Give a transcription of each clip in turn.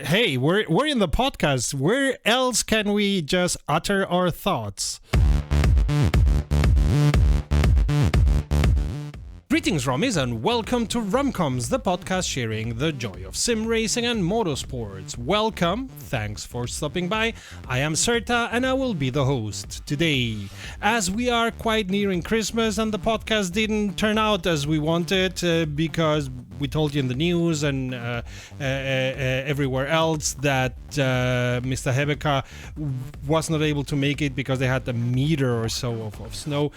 hey, we're in the podcast. Where else can we just utter our thoughts? Greetings, Rommies, and welcome to WromComms, the podcast sharing the joy of sim racing and motorsports. Welcome, thanks for stopping by. I am Serta, and I will be the host today. As we are quite nearing Christmas, and the podcast didn't turn out as we wanted because we told you in the news and everywhere else that Mr. Hebeka was not able to make it because they had a meter or so of snow.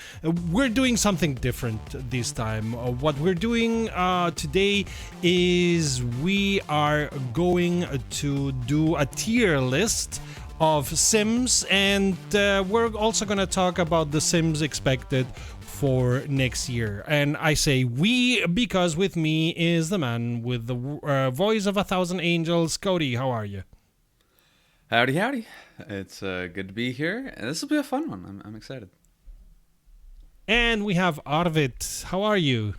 We're doing something different this time. What we're doing today is we are going to do a tier list of sims, and we're also going to talk about the sims expected for next year. And I say we because with me is the man with the voice of 1,000 angels. Cody, how are you? Howdy, howdy. It's good to be here, and this will be a fun one. I'm excited. And we have Arvid. How are you?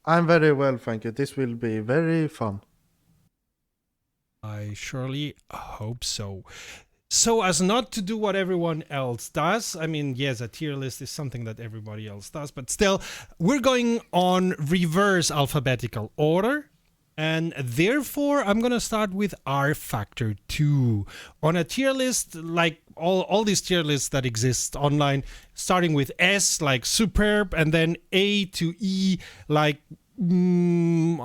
I'm very well, thank you. This will be very fun. I surely hope so. So as not to do what everyone else does, I mean, yes, a tier list is something that everybody else does, but still, we're going on reverse alphabetical order. And therefore, I'm going to start with rFactor 2. On a tier list, like all these tier lists that exist online, starting with S, like superb, and then A to E, like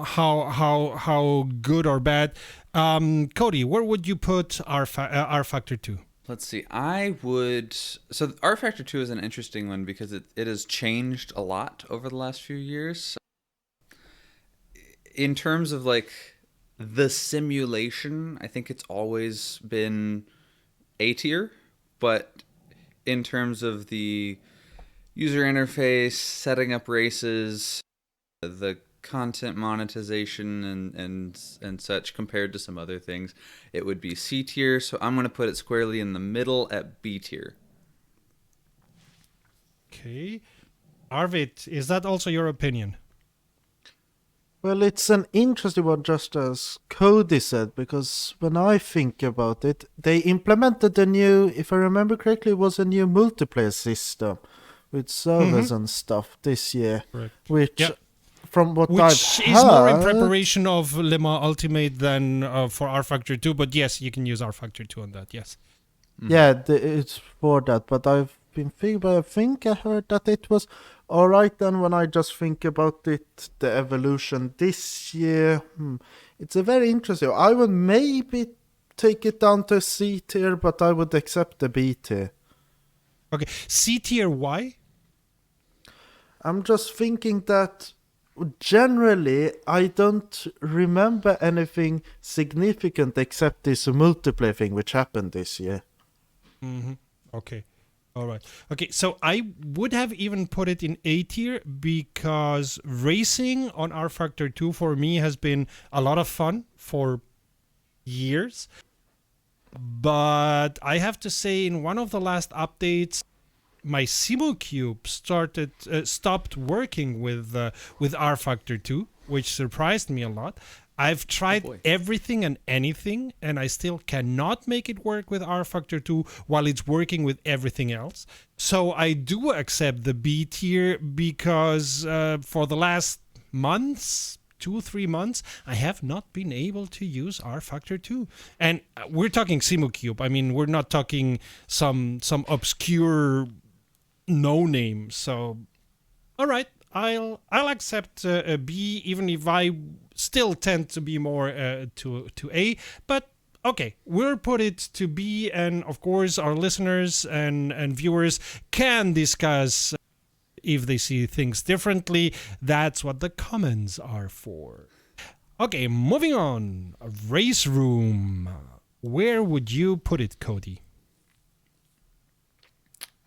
how good or bad. Cody, where would you put rFactor 2? Let's see. I would... So rFactor 2 is an interesting one because it has changed a lot over the last few years. In terms of like the simulation, I think it's always been A tier, but in terms of the user interface, setting up races, the content monetization and such compared to some other things, it would be C tier. So I'm going to put it squarely in the middle at B tier. Okay. Arvid, is that also your opinion? Well, it's an interesting one, just as Cody said, because when I think about it, they implemented a new, if I remember correctly, it was a new multiplayer system with servers and stuff this year. Correct. Which, from what Which I've is heard, more in preparation of Le Mans Ultimate than for rFactor 2, but yes, you can use rFactor 2 on that, yes. Yeah, it's for that, but I've been thinking, but I think I heard that it was alright then when I just think about it, the evolution this year. It's a very interesting. I would maybe take it down to C tier, but I would accept the B tier. Okay, C tier, why? I'm just thinking that generally I don't remember anything significant except this multiplayer thing which happened this year. Okay. All right. Okay, so I would have even put it in A tier because racing on rFactor 2 for me has been a lot of fun for years. But I have to say, in one of the last updates, my SimuCube stopped working with rFactor 2, which surprised me a lot. I've tried everything and anything, and I still cannot make it work with rFactor 2 while it's working with everything else. So I do accept the B tier because for the last months, 2-3 months, I have not been able to use rFactor 2. And we're talking SimuCube. I mean, we're not talking some obscure no-name. So, all right. I'll accept a B, even if I still tend to be more to A. But okay, we'll put it to B, and of course our listeners and viewers can discuss if they see things differently. That's what the comments are for. Okay, moving on. Raceroom. Where would you put it, Cody?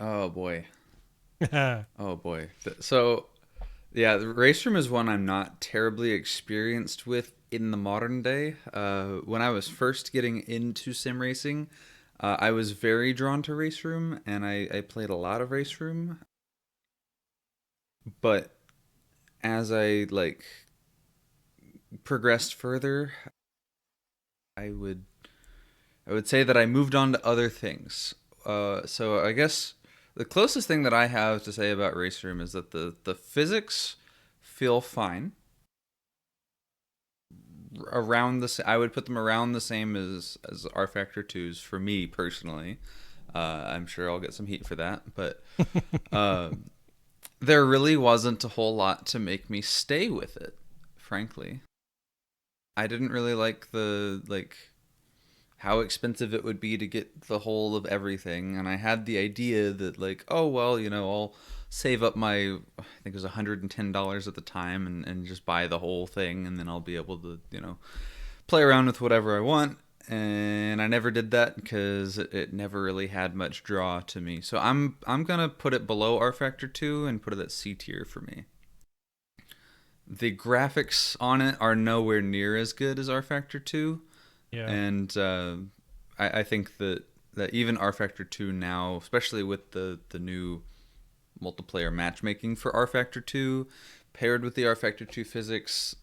Oh boy. Oh boy. So... yeah, the Raceroom is one I'm not terribly experienced with in the modern day. When I was first getting into sim racing, I was very drawn to Raceroom, and I played a lot of Raceroom. But as I progressed further, I would say that I moved on to other things. So I guess the closest thing that I have to say about Raceroom is that the physics feel fine. I would put them around the same as rFactor 2s for me personally. I'm sure I'll get some heat for that, but there really wasn't a whole lot to make me stay with it, frankly. I didn't really like how expensive it would be to get the whole of everything, and I had the idea that oh well, I'll save up my, I think it was $110 at the time, and just buy the whole thing, and then I'll be able to play around with whatever I want. And I never did that because it never really had much draw to me. So I'm gonna put it below rFactor 2 and put it at C tier for me. The graphics on it are nowhere near as good as rFactor 2. Yeah. And I think that even rFactor 2 now, especially with the new multiplayer matchmaking for rFactor 2, paired with the rFactor 2 physics,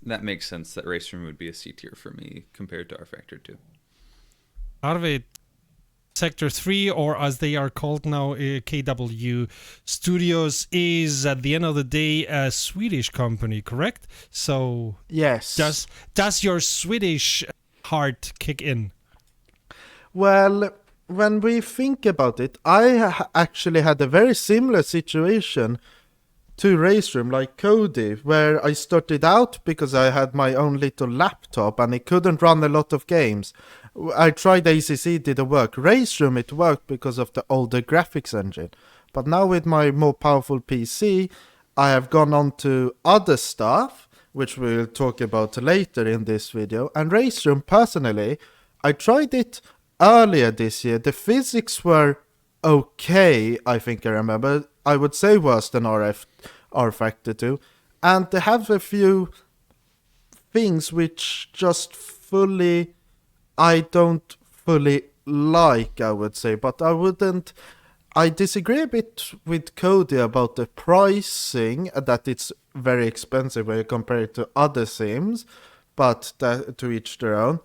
that makes sense that Raceroom would be a C tier for me compared to rFactor 2. Arvid, Sector 3, or as they are called now, KW Studios, is at the end of the day a Swedish company, correct? So Yes. Does your Swedish heart kick in? Well, when we think about it, I actually had a very similar situation to Raceroom, like Cody, where I started out because I had my own little laptop and it couldn't run a lot of games. I tried ACC, didn't work. Raceroom, it worked because of the older graphics engine. But now with my more powerful PC, I have gone on to other stuff, which we'll talk about later in this video. And Raceroom, personally, I tried it earlier this year. The physics were okay, I think I remember. I would say worse than rFactor 2. And they have a few things which just I don't fully like, I would say. But I disagree a bit with Cody about the pricing, that it's very expensive when you compare it to other sims, but to each their own.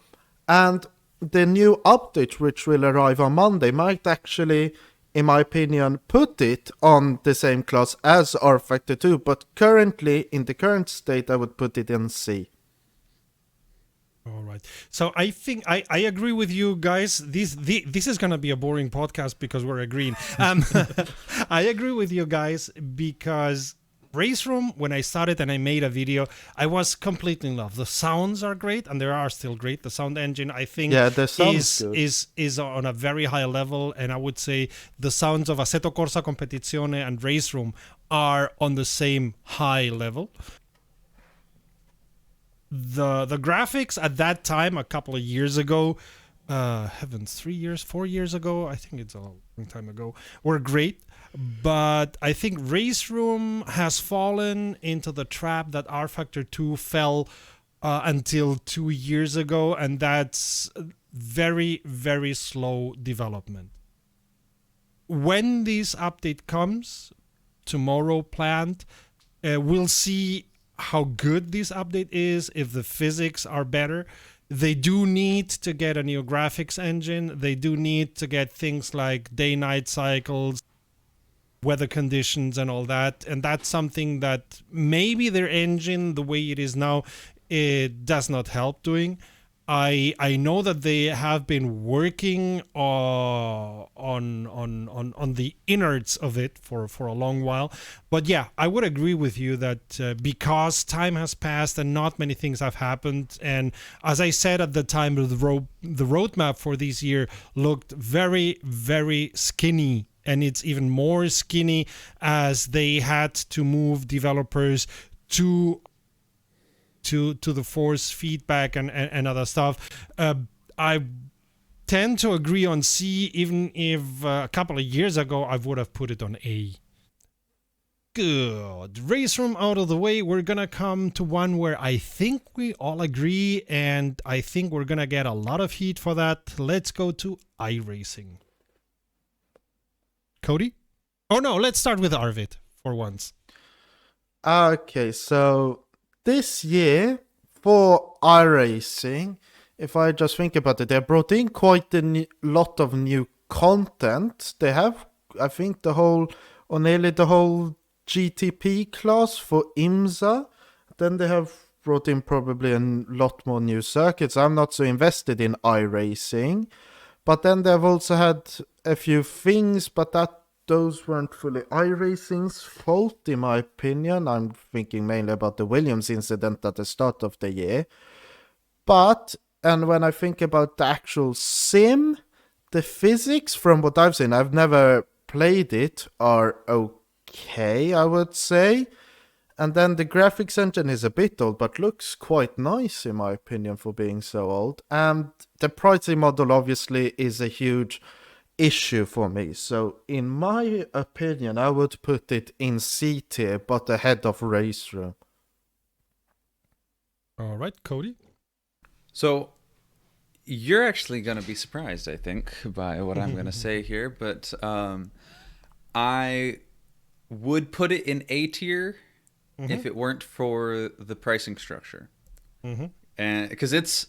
And the new update, which will arrive on Monday, might actually, in my opinion, put it on the same class as rFactor 2, but currently, in the current state, I would put it in C. All right. So I think I agree with you guys. This is going to be a boring podcast because we're agreeing. I agree with you guys because Raceroom, when I started and I made a video, I was completely in love. The sounds are great, and they are still great. The sound engine, I think, is on a very high level, and I would say the sounds of Assetto Corsa, Competizione, and Raceroom are on the same high level. The graphics at that time, a couple of years ago, 4 years ago, I think it's a long time ago, were great. But I think Raceroom has fallen into the trap that rFactor 2 fell until 2 years ago, and that's very, very slow development. When this update comes, tomorrow planned, we'll see how good this update is, if the physics are better. They do need to get a new graphics engine. They do need to get things like day-night cycles, weather conditions, and all that. And that's something that maybe their engine, the way it is now, it does not help doing. I know that they have been working on the innards of it for a long while, but yeah, I would agree with you that because time has passed and not many things have happened, and as I said at the time, the roadmap for this year looked very, very skinny, and it's even more skinny as they had to move developers to the force feedback and other stuff. I tend to agree on C, even if a couple of years ago I would have put it on A. Good. Raceroom out of the way, we're gonna come to one where I think we all agree, and I think we're gonna get a lot of heat for that. Let's go to iRacing. Cody? Oh no, let's start with Arvid for once. Okay, so this year for iRacing, if I just think about it, they brought in quite a lot of new content. They have, I think, nearly the whole GTP class for IMSA. Then they have brought in probably a lot more new circuits. I'm not so invested in iRacing. But then they've also had a few things, but those weren't fully iRacing's fault, in my opinion. I'm thinking mainly about the Williams incident at the start of the year. And when I think about the actual sim, the physics, from what I've seen, I've never played it, are okay, I would say. And then the graphics engine is a bit old, but looks quite nice, in my opinion, for being so old. And the pricing model, obviously, is a huge issue for me. So, in my opinion, I would put it in C tier, but ahead of Raceroom. All right, Cody. So you're actually going to be surprised, I think, by what I'm going to say here, but I would put it in A tier if it weren't for the pricing structure. And because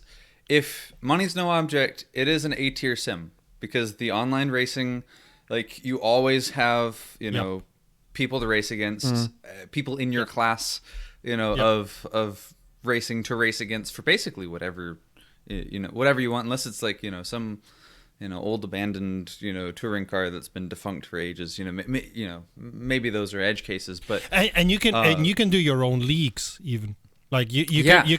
if money's no object, it is an A tier sim, because the online racing, like, you always have, people to race against, people in your class, of racing to race against for basically whatever you want, unless it's like some old abandoned touring car that's been defunct for ages. Maybe those are edge cases, but and you can do your own leagues even. Like you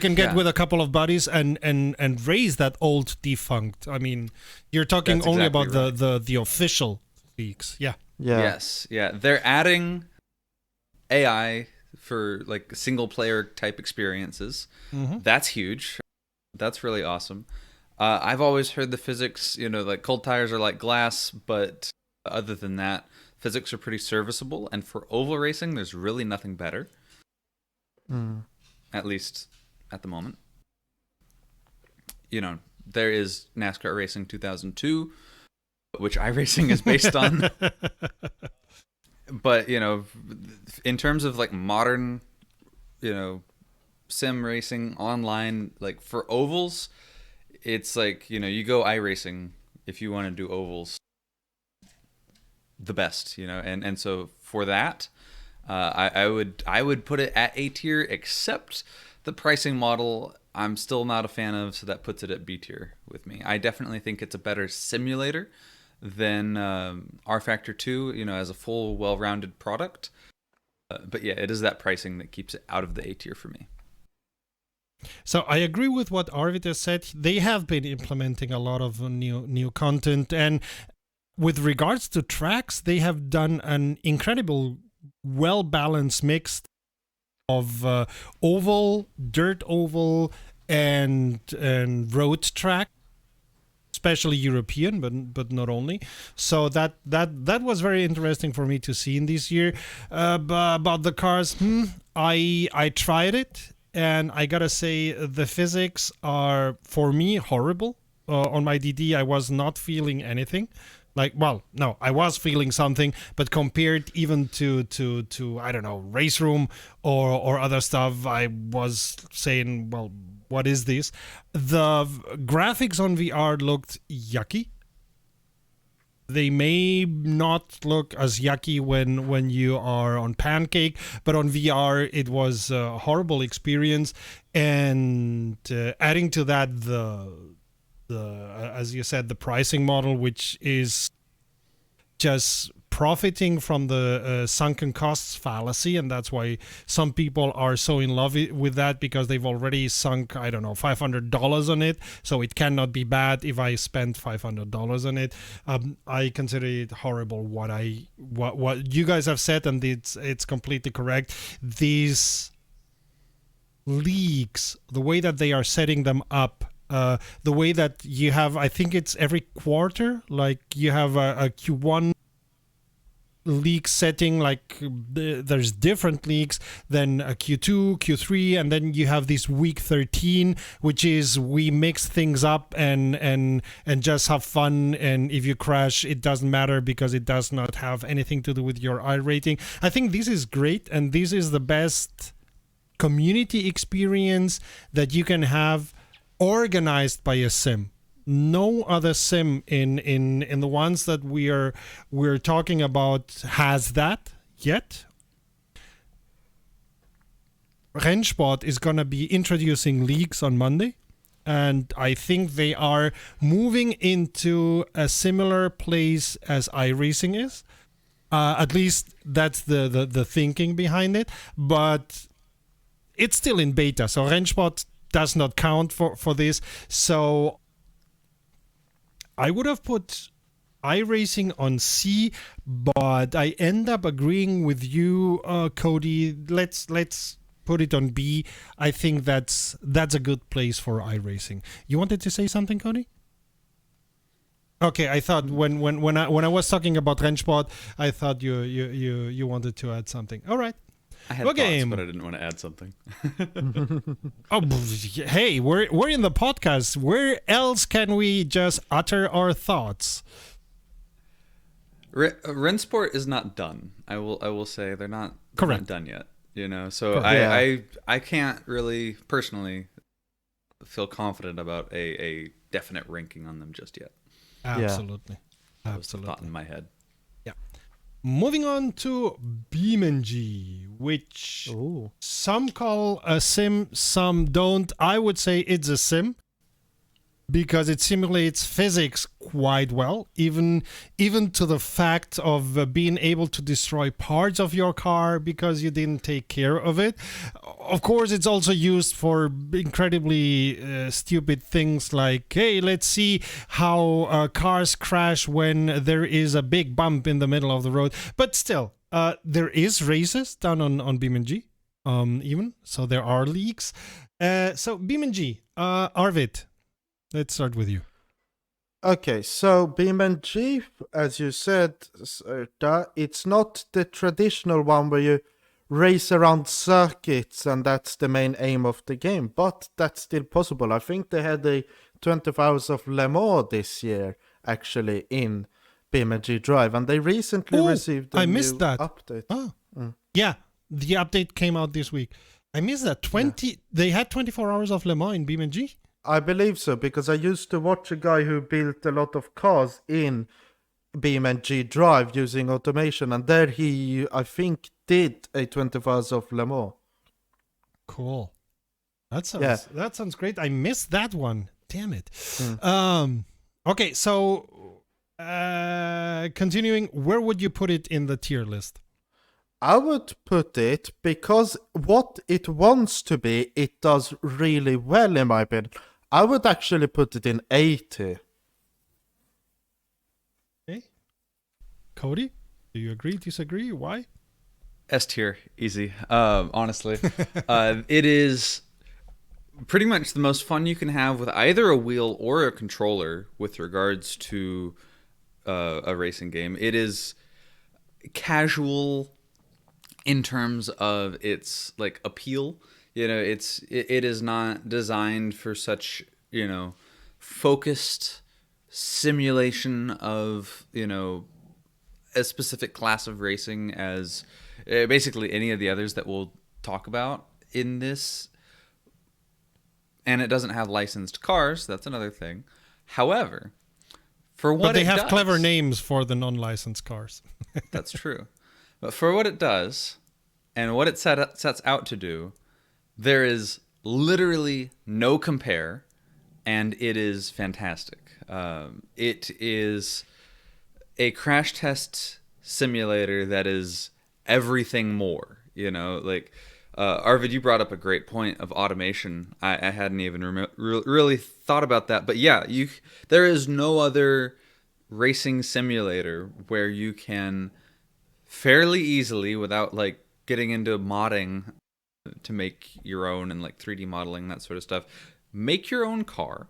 can get with a couple of buddies and raise that old defunct. I mean, you're talking That's only exactly about the official leagues. Yeah. Yes. Yeah. They're adding AI for like single player type experiences. That's huge. That's really awesome. I've always heard the physics, like cold tires are like glass, but other than that, physics are pretty serviceable. And for oval racing, there's really nothing better. At least at the moment. There is NASCAR Racing 2002, which iRacing is based on. But, in terms of like modern, sim racing online, like for ovals, it's like, you go iRacing if you want to do ovals the best, and so for that, I would put it at A tier, except the pricing model I'm still not a fan of, so that puts it at B tier with me. I definitely think it's a better simulator than rFactor 2, as a full, well-rounded product. But yeah, it is that pricing that keeps it out of the A tier for me. So I agree with what Arvid has said. They have been implementing a lot of new content, and with regards to tracks, they have done an incredible, well-balanced mix of oval, dirt oval, and road track, especially European, but not only. So that was very interesting for me to see in this year. About the cars, I tried it, and I gotta say the physics are, for me, horrible. On my DD, I was not feeling anything. Like, well, no, I was feeling something, but compared even to I don't know, Raceroom or other stuff, I was saying, well, what is this? The graphics on VR looked yucky. They may not look as yucky when you are on Pancake, but on VR it was a horrible experience. And adding to that the as you said, the pricing model, which is just profiting from the sunken costs fallacy, and that's why some people are so in love with that, because they've already sunk, I don't know, $500 on it, so it cannot be bad if I spend $500 on it. I consider it horrible what you guys have said, and it's completely correct. These leagues, the way that they are setting them up, the way that you have, I think it's every quarter, like you have a Q1 league setting, like there's different leagues, then a Q2, Q3, and then you have this week 13, which is we mix things up and just have fun, and if you crash, it doesn't matter because it does not have anything to do with your I rating. I think this is great, and this is the best community experience that you can have organized by a sim. No other sim in the ones that we're talking about has that yet. Rennsport is gonna be introducing leagues on Monday, and I think they are moving into a similar place as iRacing is. At least that's the thinking behind it, but it's still in beta, so Rennsport does not count for this. So I would have put iRacing on C, but I end up agreeing with you, Cody. Let's put it on B. I think that's a good place for iRacing. You wanted to say something, Cody? Okay, I thought when I was talking about Rennsport, I thought you wanted to add something. All right. I had thoughts, but I didn't want to add something. Oh, hey, we're in the podcast. Where else can we just utter our thoughts? Rennsport is not done. I will say they're not done yet. You know, so I can't really personally feel confident about a definite ranking on them just yet. Absolutely. That was the thought in my head. Yeah. Moving on to Beam.NG, which some call a sim, some don't. I would say it's a sim because it simulates physics quite well, even to the fact of being able to destroy parts of your car because you didn't take care of it. Of course, it's also used for incredibly stupid things like, hey, let's see how cars crash when there is a big bump in the middle of the road. But still, there is races done on Beam.NG, even, so there are leagues. So Beam.NG, Arvid, let's start with you. Okay, so Beam.NG, as you said, it's not the traditional one where you race around circuits and that's the main aim of the game, but that's still possible. I think they had a 24 Hours of Le Mans this year, actually, in Beam.NG Drive, and they recently received a new update. Oh. Yeah, the update came out this week. I missed that. They had 24 Hours of Le Mans in Beam.NG? I believe so, because I used to watch a guy who built a lot of cars in Beam.NG Drive using automation, and there he, I think, did a 24 Hours of Le Mans. Cool. That sounds great. I missed that one. Damn it. Okay, so continuing, where would you put it in the tier list? I would put it, because what it wants to be, it does really well, in my opinion. I would actually put it in A tier. Okay. Cody, do you agree, disagree? Why? S tier, easy. Honestly, it is pretty much the most fun you can have with either a wheel or a controller with regards to a racing game. It is casual in terms of its like appeal. You know, it is not designed for such, you know, focused simulation of, you know, a specific class of racing as basically any of the others that we'll talk about in this. And it doesn't have licensed cars. That's another thing. However, for what they have clever names for the non-licensed cars. That's true. But for what it does and what it sets out to do, there is literally no compare, and it is fantastic. It is a crash test simulator that is everything more. You know, like Arvid, you brought up a great point of automation. I hadn't even really thought about that, but yeah, there is no other racing simulator where you can fairly easily, without like getting into modding to make your own and like 3D modeling, that sort of stuff, make your own car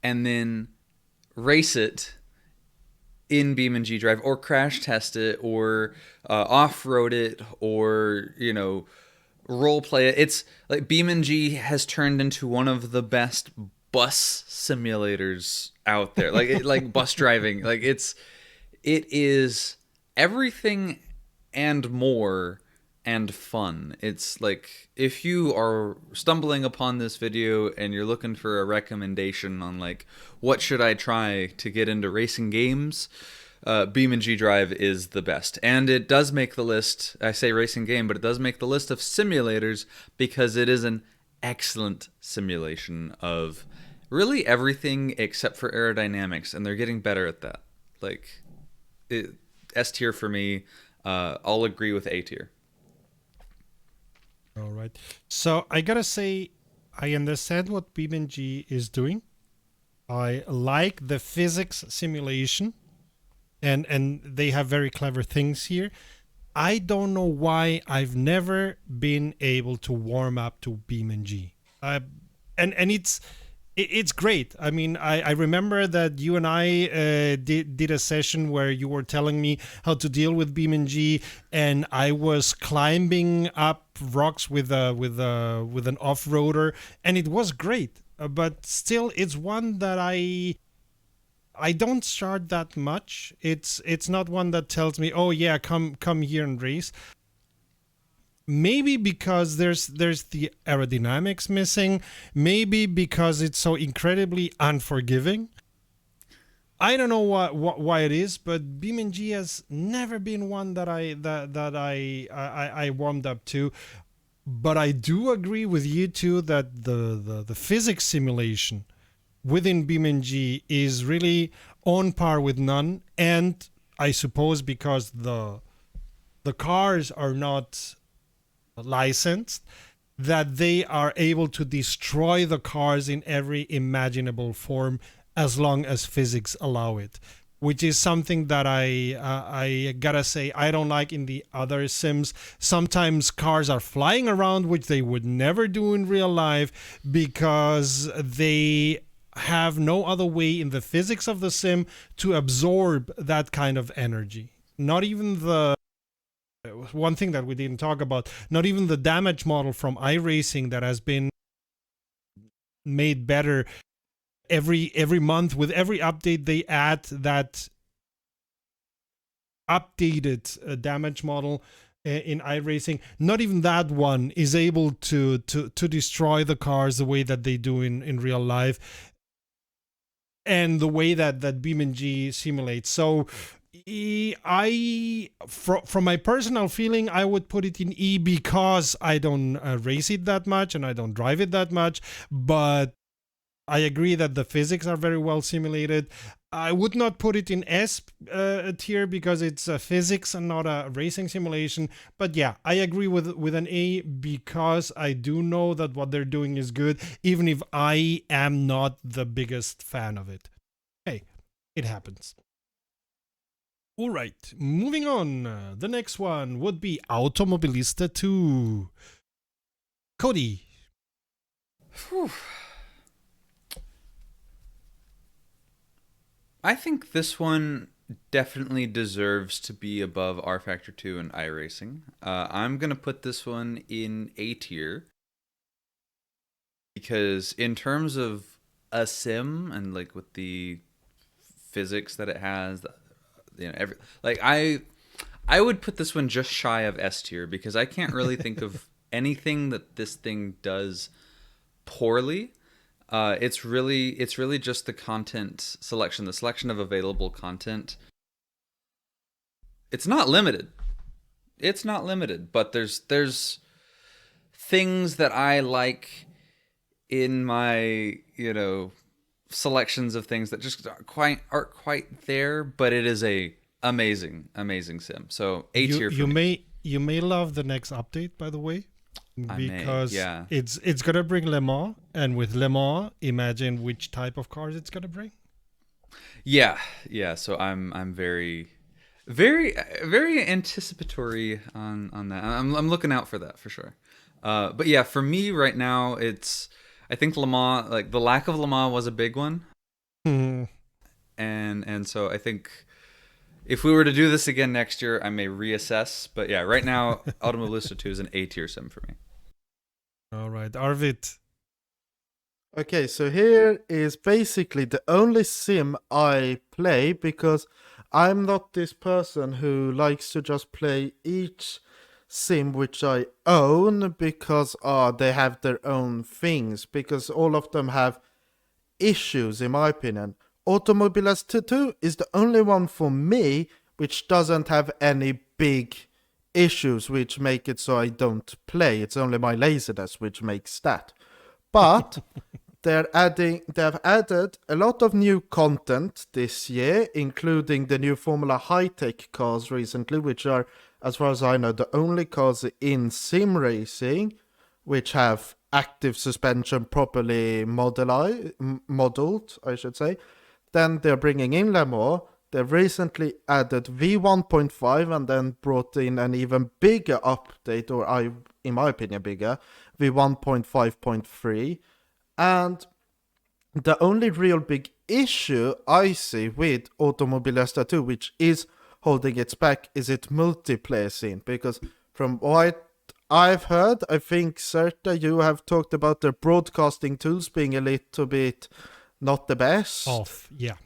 and then race it in Beam.NG Drive, or crash test it, or off-road it, or, you know, role play it. It's like Beam.NG has turned into one of the best bus simulators out there. Like bus driving. It is everything and more and fun. It's like, if you are stumbling upon this video and you're looking for a recommendation on like what should I try to get into racing games, Beam.NG Drive is the best. And it does make the list. I say racing game, but it does make the list of simulators because it is an excellent simulation of really everything except for aerodynamics, and they're getting better at that. Like, S tier for me. I'll agree with A tier. All right. So I gotta say, I understand what Beam.NG is doing. I like the physics simulation, and they have very clever things here. I don't know why I've never been able to warm up to Beam.NG. And it's great. I mean, I remember that you and I did a session where you were telling me how to deal with Beam.NG, and I was climbing up rocks with an off-roader, and it was great. But still, it's one that I don't start that much. It's not one that tells me, oh yeah, come here and race. Maybe because there's the aerodynamics missing. Maybe because it's so incredibly unforgiving. I don't know why it is, but Beam.NG has never been one that I warmed up to. But I do agree with you too that the physics simulation within Beam.NG is really on par with none, and I suppose because the cars are not licensed, that they are able to destroy the cars in every imaginable form as long as physics allow it, which is something that I gotta say I don't like in the other sims. Sometimes cars are flying around, which they would never do in real life, because they have no other way in the physics of the sim to absorb that kind of energy. Not even the one thing that we didn't talk about, not even the damage model from iRacing that has been made better every month. With every update they add that updated damage model in iRacing. Not even that one is able to destroy the cars the way that they do in real life, and the way that Beam.NG simulates. So from my personal feeling, I would put it in E because I don't race it that much and I don't drive it that much. But I agree that the physics are very well simulated. I would not put it in S tier because it's physics and not a racing simulation. But yeah, I agree with an A because I do know that what they're doing is good, even if I am not the biggest fan of it. Hey, it happens. All right, moving on. The next one would be Automobilista 2. Cody. Whew. I think this one definitely deserves to be above rFactor 2 and iRacing. I'm going to put this one in A tier because in terms of a sim and like with the physics that it has, I would put this one just shy of S tier because I can't really think of anything that this thing does poorly. It's really just the content selection, the selection of available content. It's not limited. But there's things that I like in my, selections of things that just aren't quite there, but it is a amazing sim. So A tier for me. You may love the next update, by the way, because yeah. it's gonna bring Le Mans, and with Le Mans, imagine which type of cars it's gonna bring. Yeah. So I'm very, very, very anticipatory on that. I'm looking out for that for sure. But yeah, for me right now, I think Le Mans, like the lack of Le Mans was a big one. And so I think if we were to do this again next year, I may reassess. But yeah, right now, Automobilista 2 is an A tier sim for me. All right, Arvid. Okay, so here is basically the only sim I play because I'm not this person who likes to just play each sim which I own because they have their own things, because all of them have issues in my opinion. Automobilista 2 is the only one for me which doesn't have any big issues which make it so I don't play. It's only my laziness which makes that. But they've added a lot of new content this year, including the new Formula High-Tech cars recently, which are, as far as I know, the only cars in sim racing which have active suspension properly modeled, I should say. Then they're bringing in more. They've recently added V1.5 and then brought in an even bigger update, or in my opinion, bigger, V1.5.3. And the only real big issue I see with Automobilista 2, which is holding its back, is its multiplayer scene. Because from what I've heard, I think, Serta, you have talked about their broadcasting tools being a little bit not the best. Off, yeah.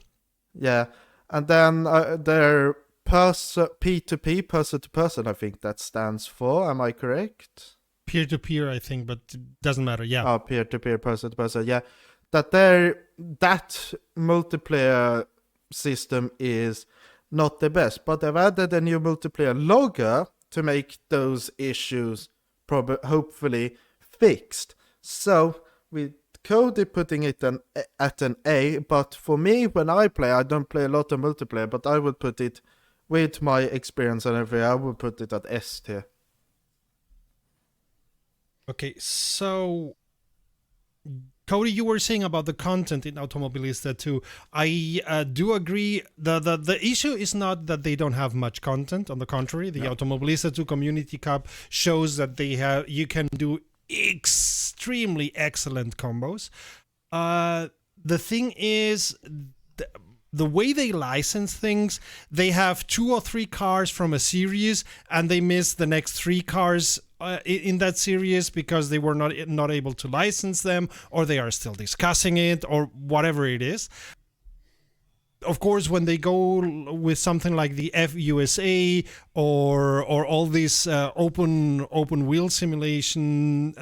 Yeah. And then their P2P, person-to-person, I think that stands for. Am I correct? Peer-to-peer, I think, but it doesn't matter, yeah. Oh, peer-to-peer, person-to-person, yeah. That multiplayer system is not the best, but they've added a new multiplayer logger to make those issues hopefully fixed. So with Cody putting it at an A, but for me, when I play, I don't play a lot of multiplayer, but I would put it, with my experience and everything, I would put it at S tier. Okay, so Cody, you were saying about the content in Automobilista 2. I do agree. The issue is not that they don't have much content. On the contrary, the Automobilista 2 Community Cup shows that you can do extremely excellent combos. The thing is, the way they license things, they have 2 or 3 cars from a series and they miss the next 3 cars in that series because they were not able to license them, or they are still discussing it, or whatever it is. Of course, when they go with something like the FUSA or all these open wheel simulation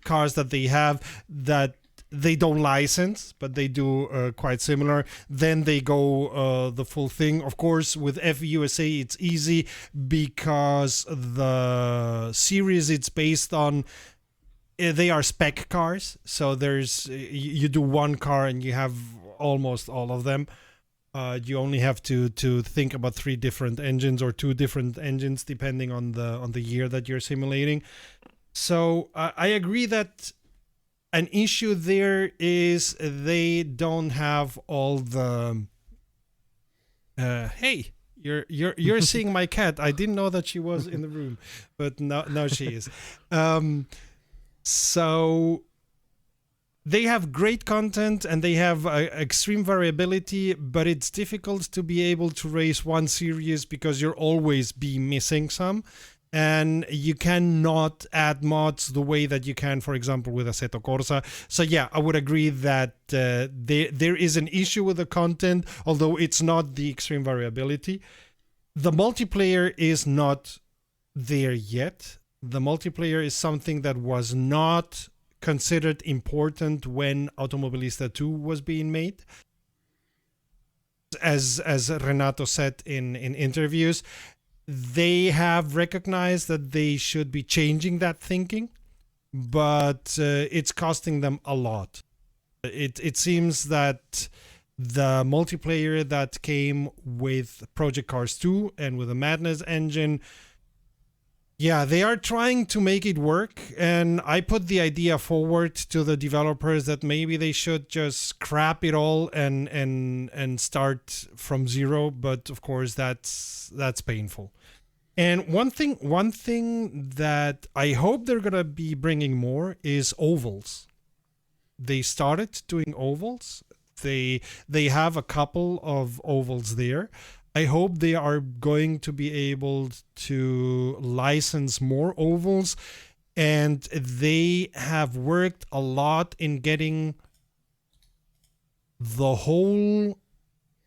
cars that they have that they don't license, but they do quite similar, then they go the full thing. Of course, with FUSA, it's easy because the series it's based on, they are spec cars. So you do one car and you have almost all of them. You only have to think about 3 different engines or 2 different engines depending on the year that you're simulating. So I agree that an issue there is they don't have all the. Hey, you're seeing my cat. I didn't know that she was in the room, but now she is. So they have great content and they have extreme variability, but it's difficult to be able to race one series because you'll always be missing some. And you cannot add mods the way that you can, for example, with Assetto Corsa. So yeah, I would agree that there is an issue with the content, although it's not the extreme variability. The multiplayer is not there yet. The multiplayer is something that was not considered important when Automobilista 2 was being made. As Renato said in interviews, they have recognized that they should be changing that thinking, but it's costing them a lot. It seems that the multiplayer that came with Project Cars 2 and with the Madness engine, yeah, they are trying to make it work, and I put the idea forward to the developers that maybe they should just scrap it all and start from zero, but of course that's painful. And one thing that I hope they're gonna be bringing more is ovals. They started doing ovals. They have a couple of ovals there. I hope they are going to be able to license more ovals, and they have worked a lot in getting the whole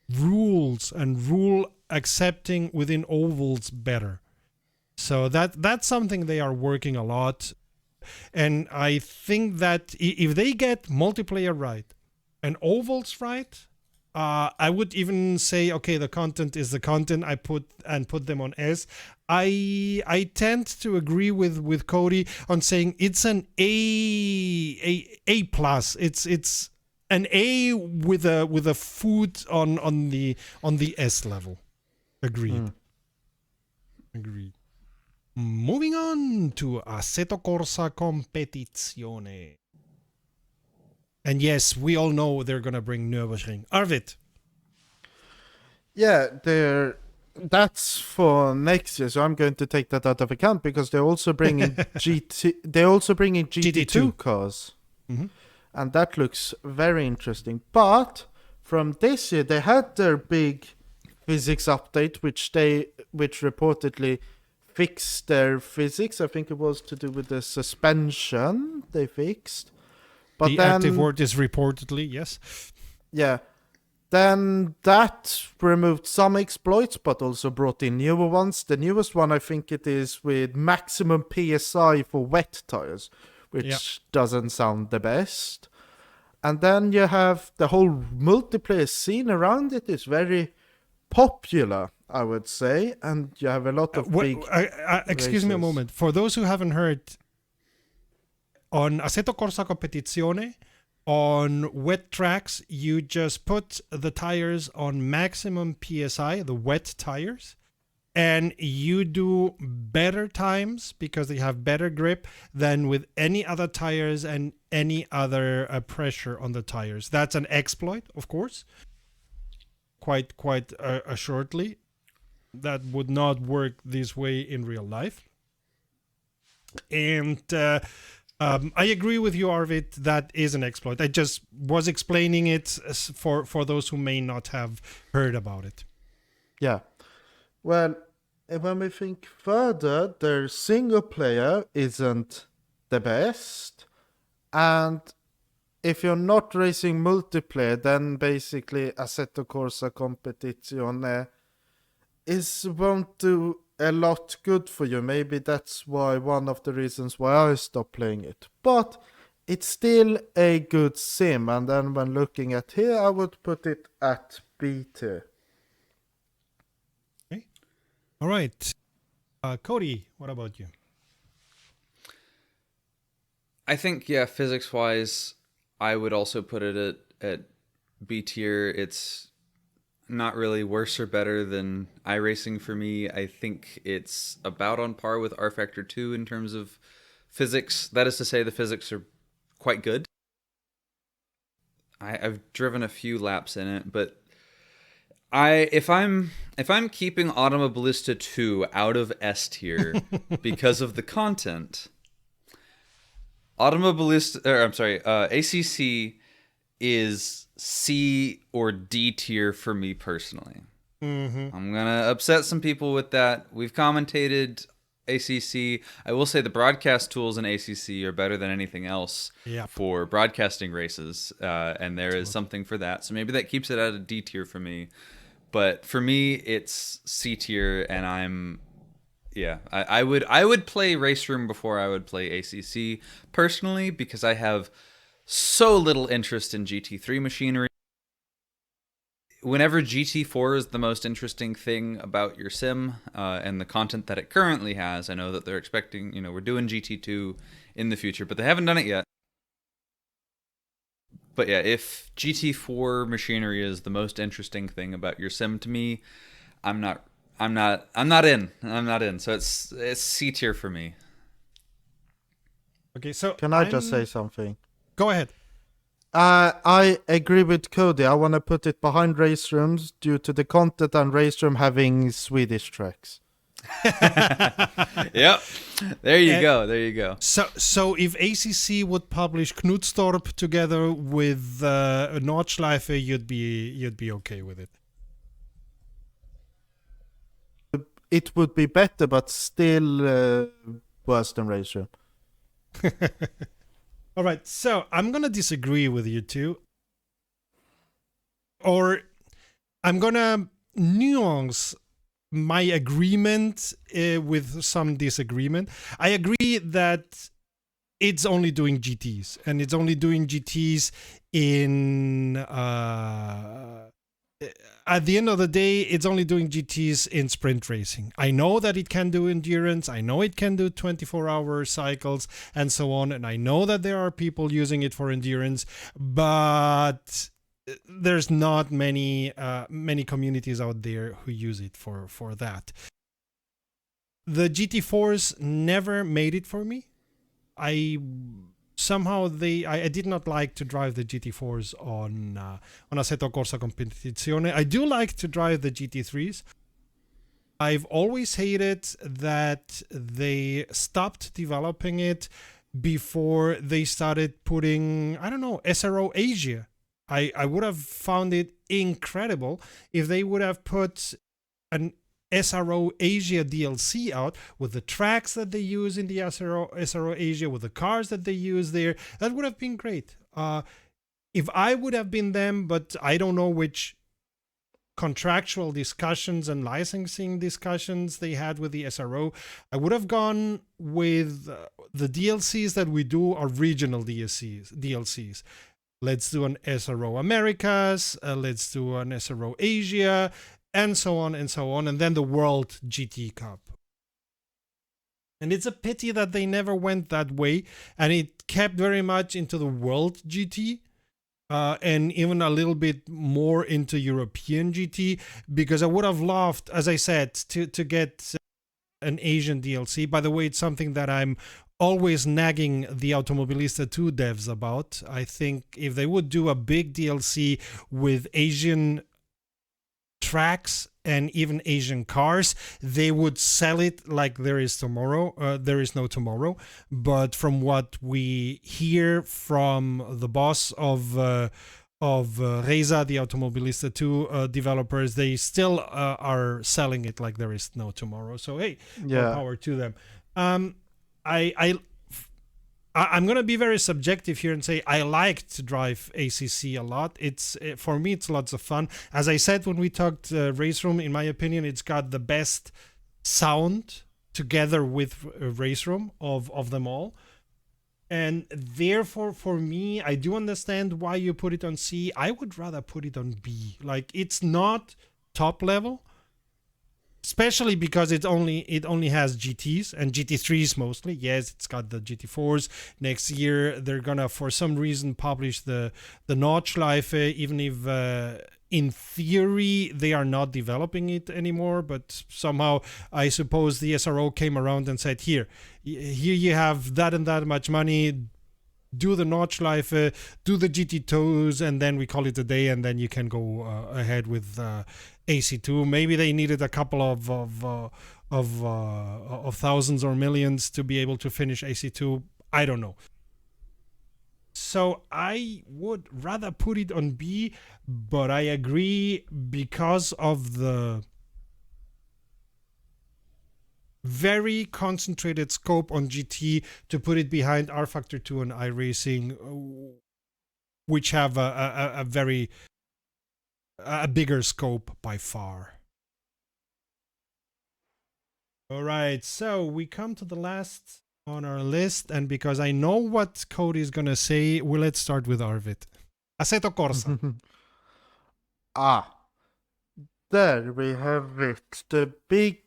rules and rule accepting within ovals better. So that's something they are working a lot. And I think that if they get multiplayer right and ovals right, I would even say, okay, the content is the content. I put them on S. I tend to agree with Cody on saying it's an A plus. It's an A with a foot on the S level. Agreed. Agreed. Moving on to Assetto Corsa Competizione. And yes, we all know they're gonna bring Nürburgring. Arvid. Yeah, that's for next year, so I'm going to take that out of account because they're also bringing GT2 cars. Mm-hmm. And that looks very interesting. But from this year they had their big physics update which reportedly fixed their physics. I think it was to do with the suspension they fixed. But the then, active word is reportedly, yes. Yeah. Then that removed some exploits, but also brought in newer ones. The newest one, I think it is with maximum PSI for wet tires, which doesn't sound the best. And then you have the whole multiplayer scene around it is very popular, I would say. And you have a lot of big excuse me a races. moment. For those who haven't heard, on Assetto Corsa Competizione, on wet tracks, you just put the tires on maximum PSI, the wet tires, and you do better times because they have better grip than with any other tires and any other pressure on the tires. That's an exploit, of course. Quite assuredly. That would not work this way in real life. And I agree with you, Arvid. That is an exploit. I just was explaining it for those who may not have heard about it. Yeah. Well, when we think further, their single player isn't the best. And if you're not racing multiplayer, then basically Assetto Corsa Competizione won't do a lot good for you. Maybe that's why one of the reasons why I stopped playing it. But it's still a good sim. And then when looking at here, I would put it at B tier. Okay. All right. Cody, what about you? I think, physics-wise, I would also put it at B tier. It's not really worse or better than iRacing for me. I think it's about on par with rFactor 2 in terms of physics. That is to say, the physics are quite good. I've driven a few laps in it, but if I'm keeping Automobilista 2 out of S tier because of the content, ACC is C or D tier for me personally. Mm-hmm. I'm gonna upset some people with that. We've commentated ACC. I will say the broadcast tools in ACC are better than anything else for broadcasting races, and there is something for that. So maybe that keeps it at a D tier for me. But for me, it's C tier, and I would play Raceroom before I would play ACC personally because I have so little interest in GT3 machinery. Whenever GT4 is the most interesting thing about your sim and the content that it currently has, I know that they're expecting, we're doing GT2 in the future, but they haven't done it yet. But yeah, if GT4 machinery is the most interesting thing about your sim to me, I'm not in. So it's C tier for me. Okay, so can I just say something? Go ahead. I agree with Cody. I want to put it behind Racerooms due to the content and Raceroom having Swedish tracks. Yep. There you go. So if ACC would publish Knutstorp together with Nordschleife, you'd be okay with it. It would be better, but still worse than Raceroom. All right, so I'm going to disagree with you two. Or I'm going to nuance my agreement with some disagreement. I agree that it's only doing GTs, and it's only doing GTs in at the end of the day, it's only doing GTs in sprint racing. I know that it can do endurance, I know it can do 24-hour cycles and so on, and I know that there are people using it for endurance, but there's not many communities out there who use it for that. The GT4s never made it for me. I did not like to drive the GT4s on Assetto Corsa Competizione. I do like to drive the GT3s. I've always hated that they stopped developing it before they started putting, I don't know, SRO Asia. I would have found it incredible if they would have put an SRO Asia DLC out with the tracks that they use in the SRO Asia, with the cars that they use there. That would have been great. If I would have been them, but I don't know which contractual discussions and licensing discussions they had with the SRO, I would have gone with the DLCs that we do are regional DLCs. Let's do an SRO Americas, let's do an SRO Asia, and so on and so on, and then the World GT Cup. And it's a pity that they never went that way, and it kept very much into the World GT, and even a little bit more into European GT, because I would have loved, as I said, to get an Asian DLC. By the way, it's something that I'm always nagging the Automobilista 2 devs about. I think if they would do a big DLC with Asian tracks and even Asian cars, they would sell it like there is tomorrow. There is no tomorrow. But from what we hear from the boss of Reza, the Automobilista 2 developers, they still are selling it like there is no tomorrow. So hey, more power to them. I'm gonna be very subjective here and say I like to drive ACC a lot. For me, it's lots of fun. As I said when we talked Raceroom, in my opinion, it's got the best sound together with Raceroom of them all. And therefore, for me, I do understand why you put it on C. I would rather put it on B. Like, it's not top level, especially because it only has GTs and GT3s mostly. Yes, it's got the GT4s. Next year, they're gonna, for some reason, publish the Nordschleife, even if in theory they are not developing it anymore. But somehow, I suppose the SRO came around and said, here you have that and that much money. Do the Nordschleife, do the GT2s, and then we call it a day, and then you can go ahead with AC2. Maybe they needed a couple of thousands or millions to be able to finish AC2. I don't know. So I would rather put it on B, but I agree because of the very concentrated scope on GT to put it behind rFactor 2 and iRacing, which have a bigger scope by far. All right, so we come to the last on our list, and because I know what Cody is gonna say, let's start with Arvid. Assetto Corsa. There we have it. The big,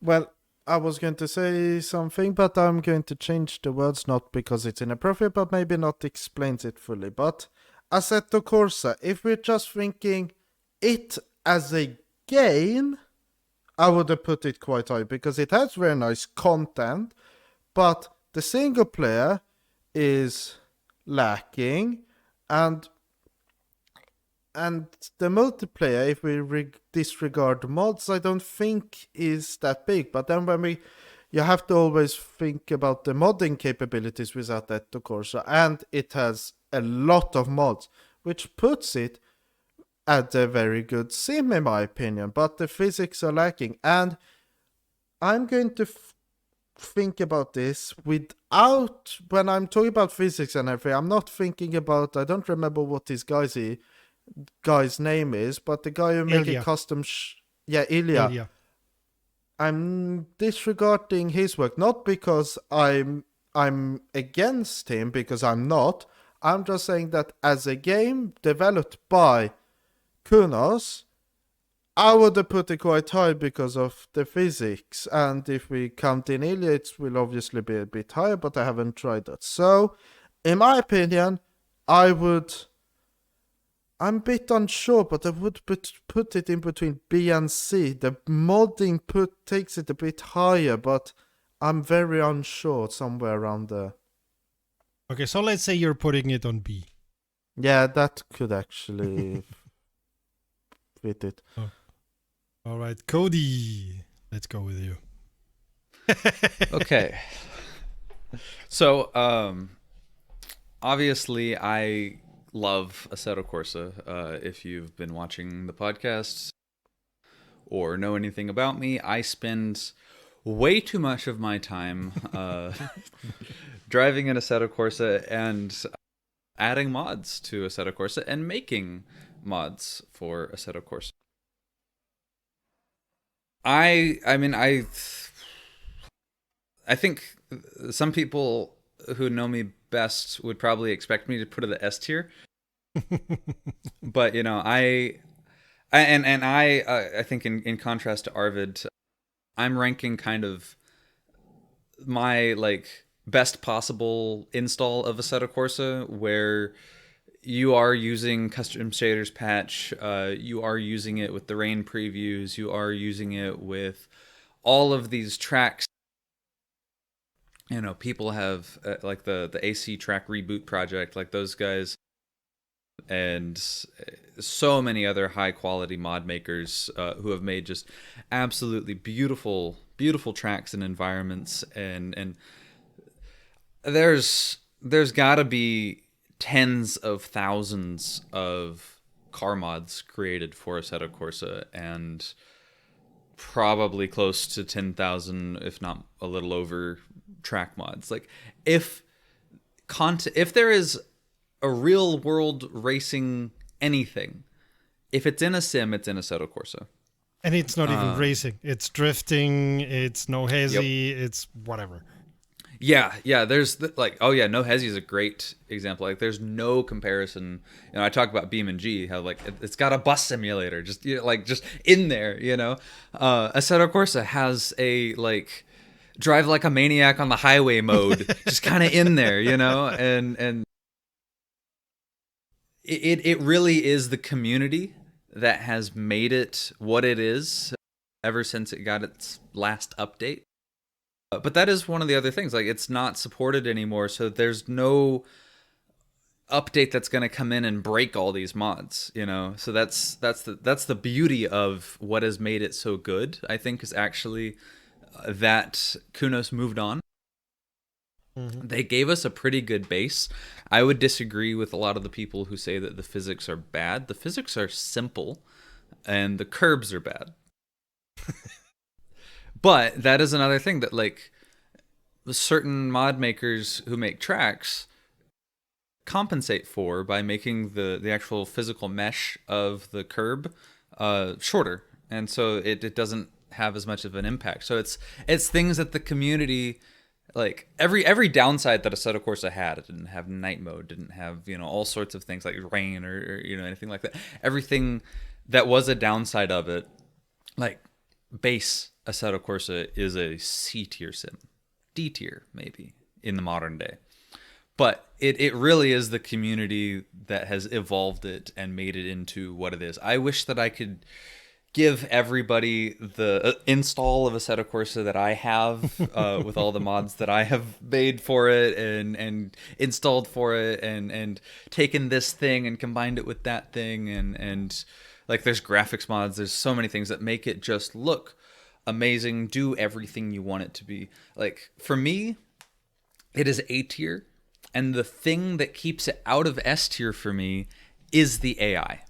well, I was going to say something, but I'm going to change the words, not because it's inappropriate, but maybe not explains it fully. But Assetto Corsa, if we're just thinking it as a game, I would have put it quite high because it has very nice content, but the single player is lacking, and the multiplayer, if we disregard mods, I don't think is that big. But then you have to always think about the modding capabilities with Assetto Corsa, and it has a lot of mods, which puts it at a very good sim in my opinion. But the physics are lacking, and I'm going to think about this without, when I'm talking about physics and everything, I'm not thinking about, I don't remember what this guy's name is, but the guy who made a custom Ilya. I'm disregarding his work, not because I'm against him, because I'm not. I'm just saying that as a game developed by Kunos, I would have put it quite high because of the physics. And if we count in Ilya, it will obviously be a bit higher, but I haven't tried that. So, in my opinion, I'm a bit unsure, but I would put it in between B and C. The modding takes it a bit higher, but I'm very unsure, somewhere around there. Okay, so let's say you're putting it on B. Yeah, that could actually fit it. Oh. All right, Cody, let's go with you. Okay. So, obviously, I love Assetto Corsa. If you've been watching the podcasts or know anything about me, I spend way too much of my time driving an Assetto Corsa and adding mods to Assetto Corsa and making mods for Assetto Corsa. I think some people who know me best would probably expect me to put it at S tier. But I think in contrast to Arvid, I'm ranking kind of my best possible install of Assetto Corsa, where you are using custom shaders patch, you are using it with the rain previews, you are using it with all of these tracks. People have like the AC track reboot project, like those guys, and so many other high quality mod makers who have made just absolutely beautiful tracks and environments, and there's gotta be tens of thousands of car mods created for Assetto Corsa, and probably close to 10,000, if not a little over, track mods. Like, if there is a real world racing anything, if it's in a sim, it's in Assetto Corsa. And it's not even racing. It's drifting, it's no hezzy, it's whatever. Yeah, there's No Hezzy is a great example. Like, there's no comparison. I talk about Beam.NG, how it's got a bus simulator, just just in there. Assetto Corsa has a drive like a maniac on the highway mode, just kind of in there, and it really is the community that has made it what it is ever since it got its last update. But that is one of the other things. It's not supported anymore, so there's no update that's going to come in and break all these mods. So that's the beauty of what has made it so good. I think is actually that Kunos moved on. Mm-hmm. They gave us a pretty good base. I would disagree with a lot of the people who say that the physics are bad. The physics are simple, and the curbs are bad. But that is another thing that certain mod makers who make tracks compensate for by making the actual physical mesh of the curb shorter, and so it doesn't have as much of an impact. So it's things that the community, every downside that Assetto Corsa had, it didn't have night mode, didn't have all sorts of things like rain or anything like that. Everything that was a downside of it, base Assetto Corsa is a C tier sim, D tier maybe in the modern day, but it really is the community that has evolved it and made it into what it is. I wish that I could give everybody the install of Assetto Corsa that I have with all the mods that I have made for it and installed for it and taken this thing and combined it with that thing and there's graphics mods, there's so many things that make it just look amazing, do everything you want it to be. For me, it is A tier, and the thing that keeps it out of S tier for me is the AI.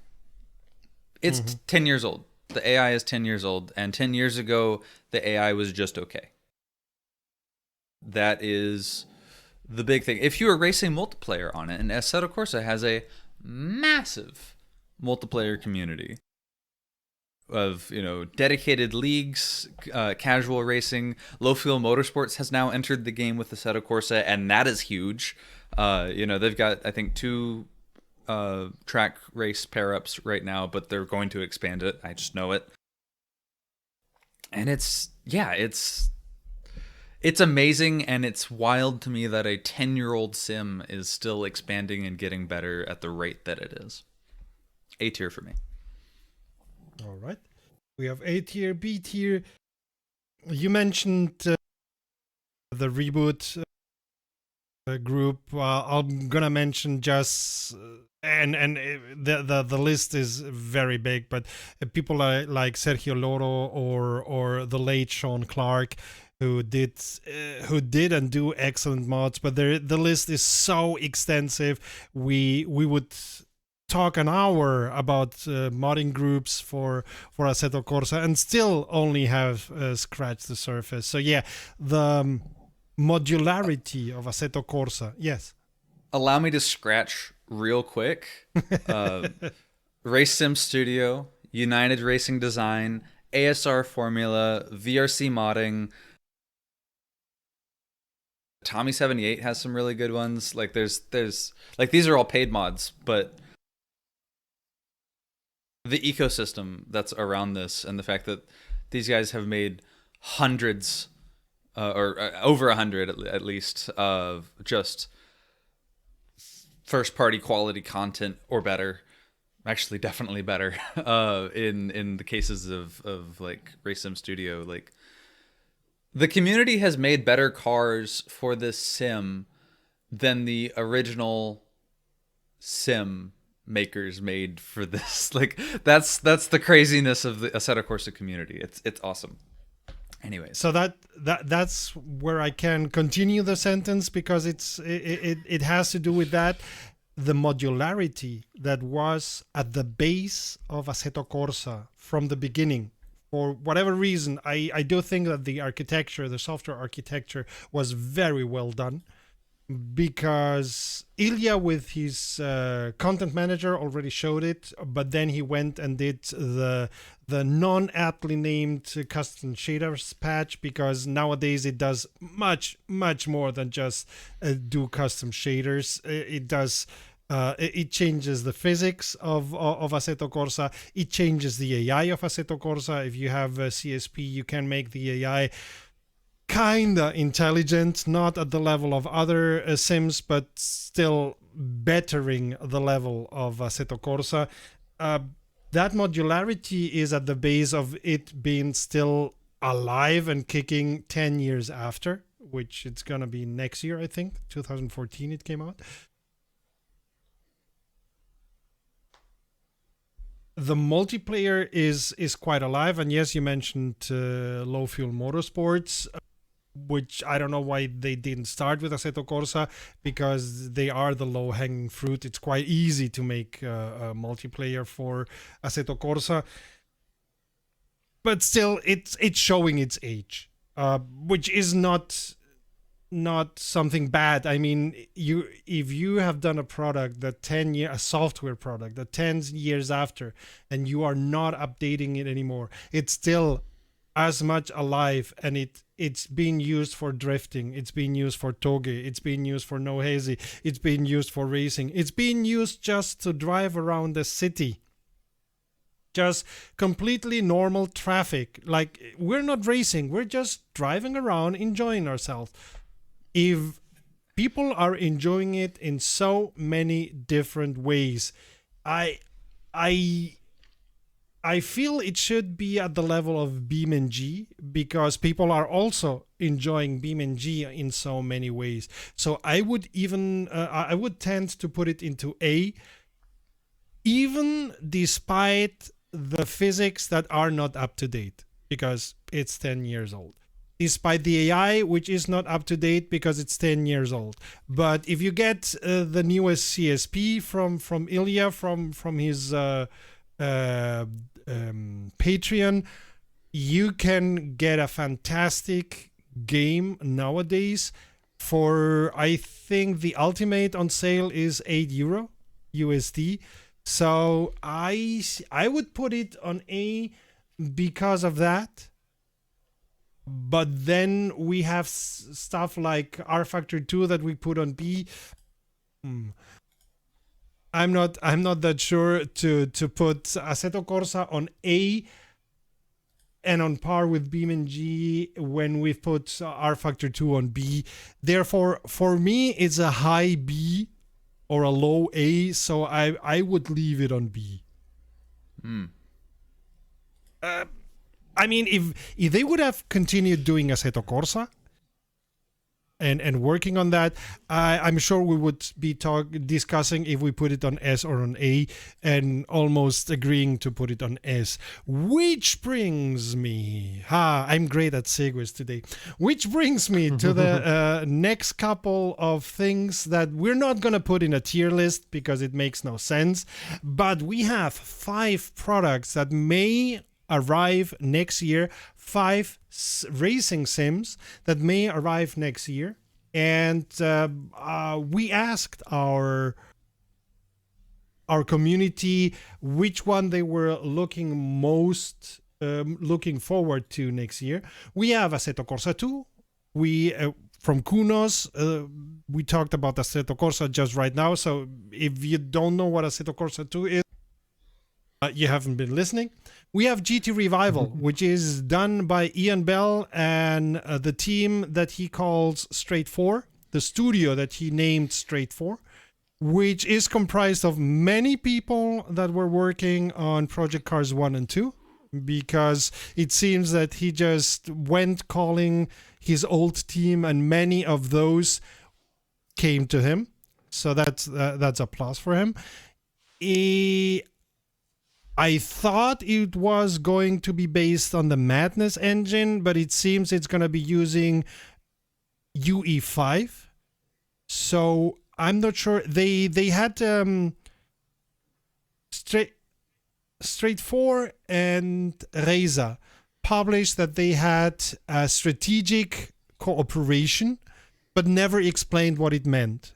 It's 10 years old. The AI is 10 years old, and 10 years ago, the AI was just okay. That is the big thing. If you are racing multiplayer on it, and Assetto Corsa has a massive multiplayer community, dedicated leagues, casual racing. Low Fuel Motorsports has now entered the game with Assetto Corsa, and that is huge. They've got, I think, 2 track race pair ups right now, but they're going to expand it. I just know it. And it's amazing, and it's wild to me that a 10-year-old sim is still expanding and getting better at the rate that it is. A tier for me. All right. We have A tier, B tier. You mentioned the reboot group. I'm gonna mention just and the list is very big, but people like Sergio Loro or the late Sean Clark, who did and do excellent mods, but the list is so extensive. We would talk an hour about modding groups for Assetto Corsa and still only have scratched the surface. So yeah, the modularity of Assetto Corsa. Yes. Allow me to scratch real quick. Race Sim Studio, United Racing Design, ASR Formula, VRC Modding. Tommy 78 has some really good ones. Like there's like, these are all paid mods, but the ecosystem that's around this and the fact that these guys have made hundreds or over 100 at least of just first party quality content or better, actually definitely better, in the cases of like Race Sim Studio. Like, the community has made better cars for this sim than the original sim makers made for this. Like, that's the craziness of the Assetto Corsa community. It's awesome. Anyways, so that's where I can continue the sentence, because it has to do with that. The modularity that was at the base of Assetto Corsa from the beginning. For whatever reason, I do think that the architecture, the software architecture, was very well done, because Ilya with his content manager already showed it, but then he went and did the non-aptly named custom shaders patch, because nowadays it does much more than just do custom shaders. It does. It changes the physics of Assetto Corsa. It changes the AI of Assetto Corsa. If you have a CSP, you can make the AI kinda intelligent, not at the level of other sims, but still bettering the level of Assetto Corsa. That modularity is at the base of it being still alive and kicking 10 years after, which it's gonna be next year, I think. 2014 it came out. The multiplayer is quite alive, and yes, you mentioned Low Fuel Motorsports, which I don't know why they didn't start with Assetto Corsa, because they are the low-hanging fruit. It's quite easy to make a multiplayer for Assetto Corsa, but still, it's showing its age, which is not something bad. I mean, if you have done a product that a software product that 10 years after, and you are not updating it anymore, it's still as much alive, and it's being used for drifting, it's being used for toge, it's being used for no hazy, it's being used for racing, it's being used just to drive around the city. Just completely normal traffic. Like, we're not racing, we're just driving around enjoying ourselves. If people are enjoying it in so many different ways, I feel it should be at the level of Beam.NG, because people are also enjoying Beam.NG in so many ways. So I would even I would tend to put it into A, even despite the physics that are not up to date, because it's 10 years old. Despite the AI, which is not up to date because it's 10 years old. But if you get the newest CSP from Ilya, from his Patreon, you can get a fantastic game nowadays. For, I think the ultimate on sale is €8 USD. So I would put it on A, because of that. But then we have stuff like rFactor 2 that we put on B. I'm not that sure to put Assetto Corsa on A and on par with Beam.NG when we've put rFactor 2 on B. Therefore, for me, it's a high B or a low A, so I would leave it on B. I mean, if they would have continued doing Assetto Corsa and working on that, I'm sure we would be discussing if we put it on S or on A, and almost agreeing to put it on S. Which brings me, I'm great at segues today. Which brings me to the next couple of things that we're not going to put in a tier list because it makes no sense. But we have 5 products that may arrive next year, 5 racing sims that may arrive next year, and we asked our community which one they were looking forward to next year. We have Assetto Corsa 2. We from Kunos, we talked about Assetto Corsa just right now, so if you don't know what Assetto Corsa 2 is, you haven't been listening. We have GTRevival, which is done by Ian Bell and the team that he calls Straight 4, the studio that he named Straight 4, which is comprised of many people that were working on Project Cars 1 and 2, because it seems that he just went calling his old team, and many of those came to him. So that's applause for him. I thought it was going to be based on the Madness engine, but it seems it's going to be using UE5. So I'm not sure. They had Straight 4 and Reza published that they had a strategic cooperation, but never explained what it meant.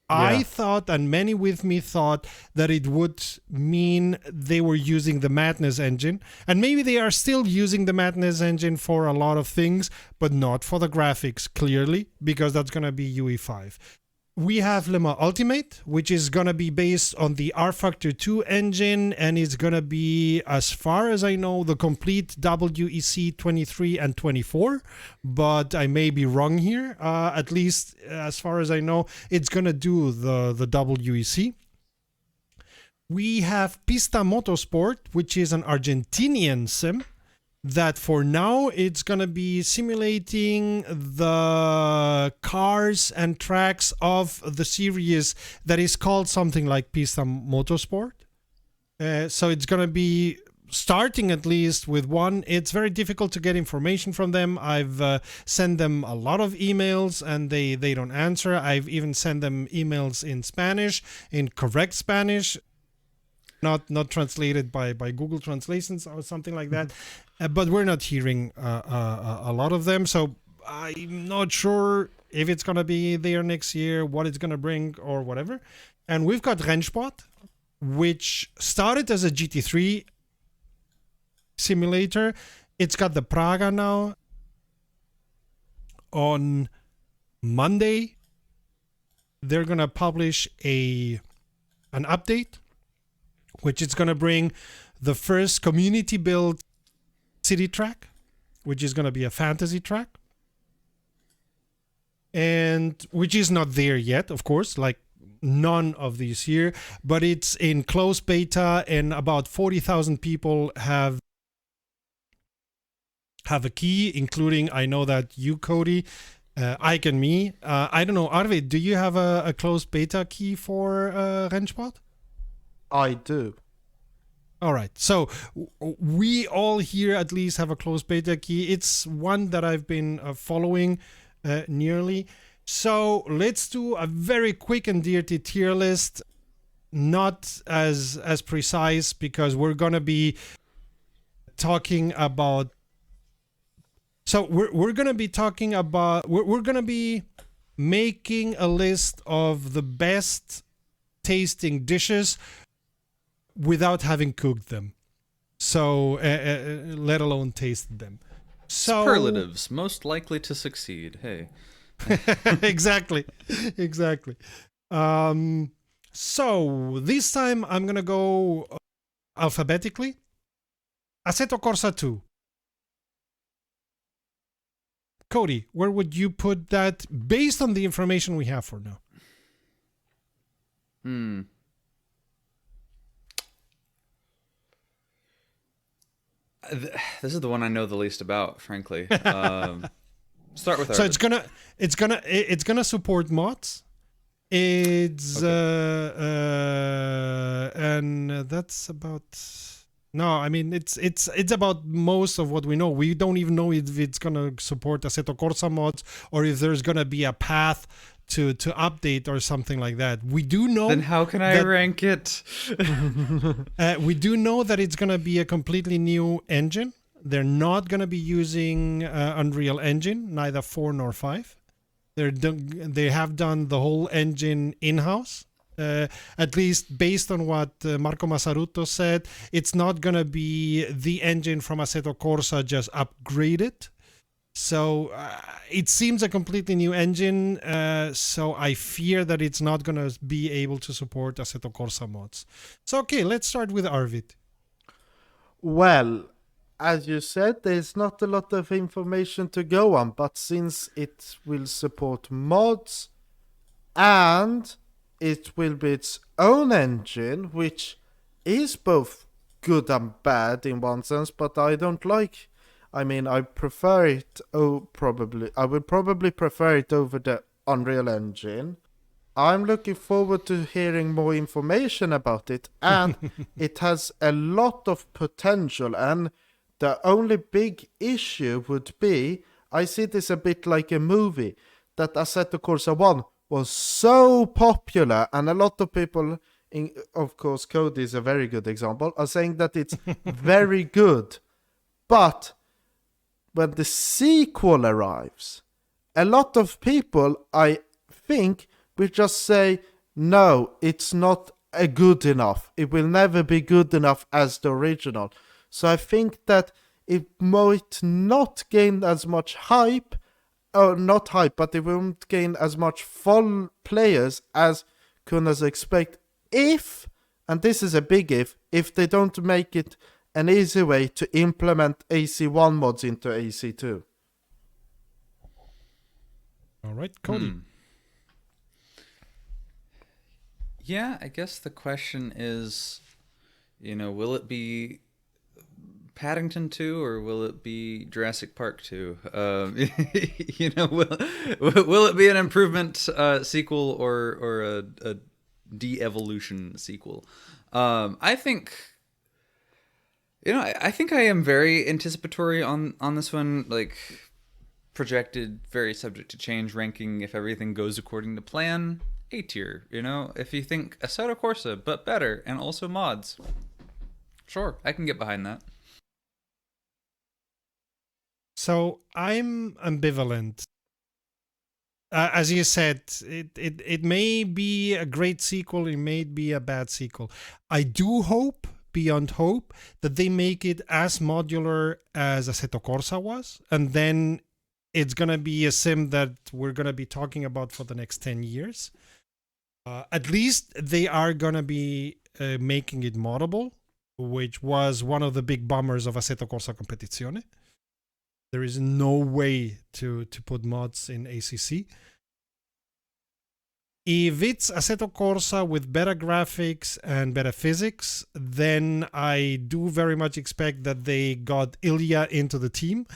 I thought, and many with me thought, that it would mean they were using the Madness engine. And maybe they are still using the Madness engine for a lot of things, but not for the graphics, clearly, because that's going to be UE5. We have Le Mans Ultimate, which is going to be based on the rFactor 2 engine, and it's going to be, as far as I know, the complete WEC 23 and 24, but I may be wrong here. At least, as far as I know, it's going to do the WEC. We have Pista Motorsport, which is an Argentinian sim, that for now it's going to be simulating the cars and tracks of the series that is called something like Pista Motorsport. So it's going to be starting at least with one. It's very difficult to get information from them. I've sent them a lot of emails and they don't answer. I've even sent them emails in Spanish, in correct Spanish, not translated by Google Translations or something like that. But we're not hearing a lot of them, so I'm not sure if it's going to be there next year, what it's going to bring or whatever. And we've got Rennsport, which started as a GT3 simulator. It's got the Praga now. On Monday, they're going to publish an update, which is going to bring the first community built city track, which is going to be a fantasy track, and which is not there yet, of course, like none of these here, but it's in closed beta, and about 40,000 people have a key, including, I know that you, Cody, Ike, and me. I don't know, Arvid, do you have a closed beta key for Rennsport? I do. All right, so we all here at least have a closed beta key. It's one that I've been following nearly. So let's do a very quick and dirty tier list, not as precise, because we're gonna be talking about. So we're gonna be talking about. We're gonna be making a list of the best tasting dishes without having cooked them. So, let alone tasted them. So Superlatives, most likely to succeed. Hey. exactly. So this time I'm gonna go alphabetically. Assetto Corsa 2. Cody, where would you put that based on the information we have for now? This is the one I know the least about, frankly. Start with So Arvid. it's gonna support mods. It's and that's about. No, I mean it's about most of what we know. We don't even know if it's gonna support Assetto Corsa mods or if there's gonna be a path to update or something like that. We do know. Then how can I rank it? We do know that it's gonna be a completely new engine. They're not gonna be using Unreal Engine, neither 4 nor 5. They have done the whole engine in-house. At least based on what Marco Massaruto said, it's not going to be the engine from Assetto Corsa just upgraded. So it seems a completely new engine. So I fear that it's not going to be able to support Assetto Corsa mods. So, okay, let's start with Arvid. Well, as you said, there's not a lot of information to go on, but since it will support mods and it will be its own engine, which is both good and bad in one sense, but I don't like. I mean, I prefer it. I would probably prefer it over the Unreal Engine. I'm looking forward to hearing more information about it, and it has a lot of potential. And the only big issue would be, I see this a bit like a movie, that Assetto Corsa 1 was so popular, and a lot of people, of course, Cody is a very good example, are saying that it's very good. But when the sequel arrives, a lot of people, I think, will just say, no, it's not good enough. It will never be good enough as the original. So I think that it might not gain as much hype, or not hype, but it won't gain as much full players as Kunas expect if, and this is a big if they don't make it an easy way to implement AC1 mods into AC2. All right, Cody. Yeah, I guess the question is, will it be Paddington 2 or will it be Jurassic Park 2? Will it be an improvement sequel or a de-evolution sequel? I think I think I am very anticipatory on this one, like projected, very subject to change ranking if everything goes according to plan. A tier, if you think Assetto Corsa but better and also mods, sure, I can get behind that. So I'm ambivalent. As you said, it may be a great sequel, it may be a bad sequel. I do hope, beyond hope, that they make it as modular as Assetto Corsa was, and then it's going to be a sim that we're going to be talking about for the next 10 years. At least they are going to be making it moddable, which was one of the big bummers of Assetto Corsa Competizione. There is no way to put mods in ACC. If it's Assetto Corsa with better graphics and better physics, then I do very much expect that they got Ilya into the team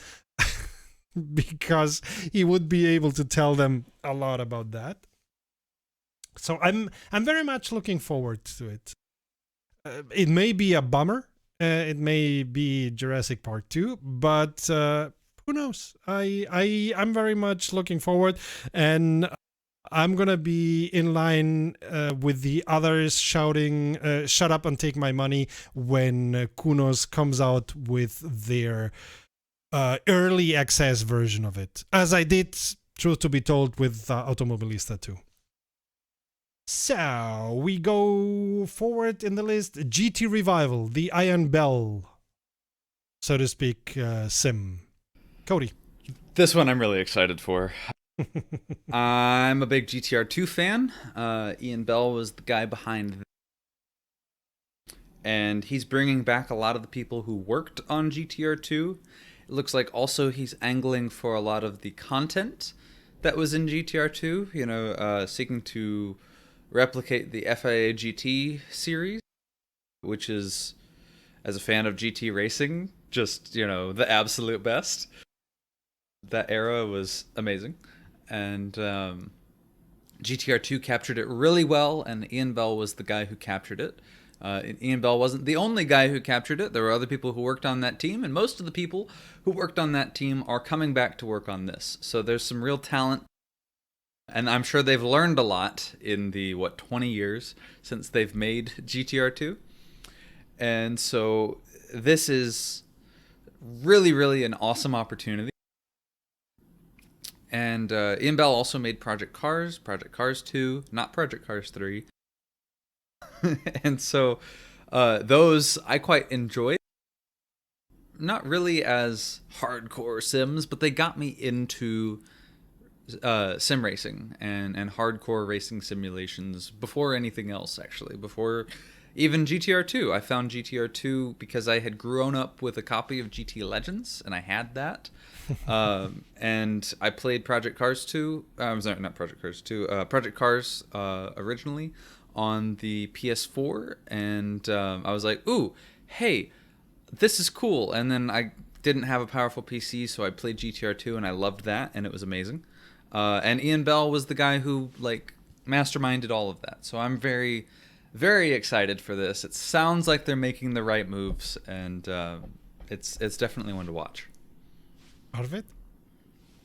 because he would be able to tell them a lot about that. So I'm very much looking forward to it. It may be a bummer. It may be Jurassic Park 2, but who knows? I'm very much looking forward, and I'm gonna be in line with the others shouting, "Shut up and take my money!" when Kunos comes out with their early access version of it, as I did, truth to be told, with Automobilista 2. So we go forward in the list. GTRevival, the Iron Bell. so to speak, sim. Cody. This one I'm really excited for. I'm a big GTR2 fan. Ian Bell was the guy behind that. And he's bringing back a lot of the people who worked on GTR2. It looks like also he's angling for a lot of the content that was in GTR2, seeking to replicate the FIA GT series, which is, as a fan of GT racing, just, the absolute best. That era was amazing. And GTR2 captured it really well, and Ian Bell was the guy who captured it. Ian Bell wasn't the only guy who captured it. There were other people who worked on that team, and most of the people who worked on that team are coming back to work on this. So there's some real talent, and I'm sure they've learned a lot in the, 20 years since they've made GTR2. And so this is really, really an awesome opportunity. And Ian Bell also made Project Cars 2, not Project Cars 3. And so those I quite enjoyed. Not really as hardcore sims, but they got me into sim racing and hardcore racing simulations before anything else, actually. Before even GTR2. I found GTR2 because I had grown up with a copy of GT Legends, and I had that. And I played Project Cars 2. I'm sorry, not Project Cars 2. Project Cars originally on the PS4, and I was like, ooh, hey, this is cool. And then I didn't have a powerful PC, so I played GTR2, and I loved that, and it was amazing. And Ian Bell was the guy who masterminded all of that. So I'm very, very excited for this. It sounds like they're making the right moves, and it's definitely one to watch. Arvid?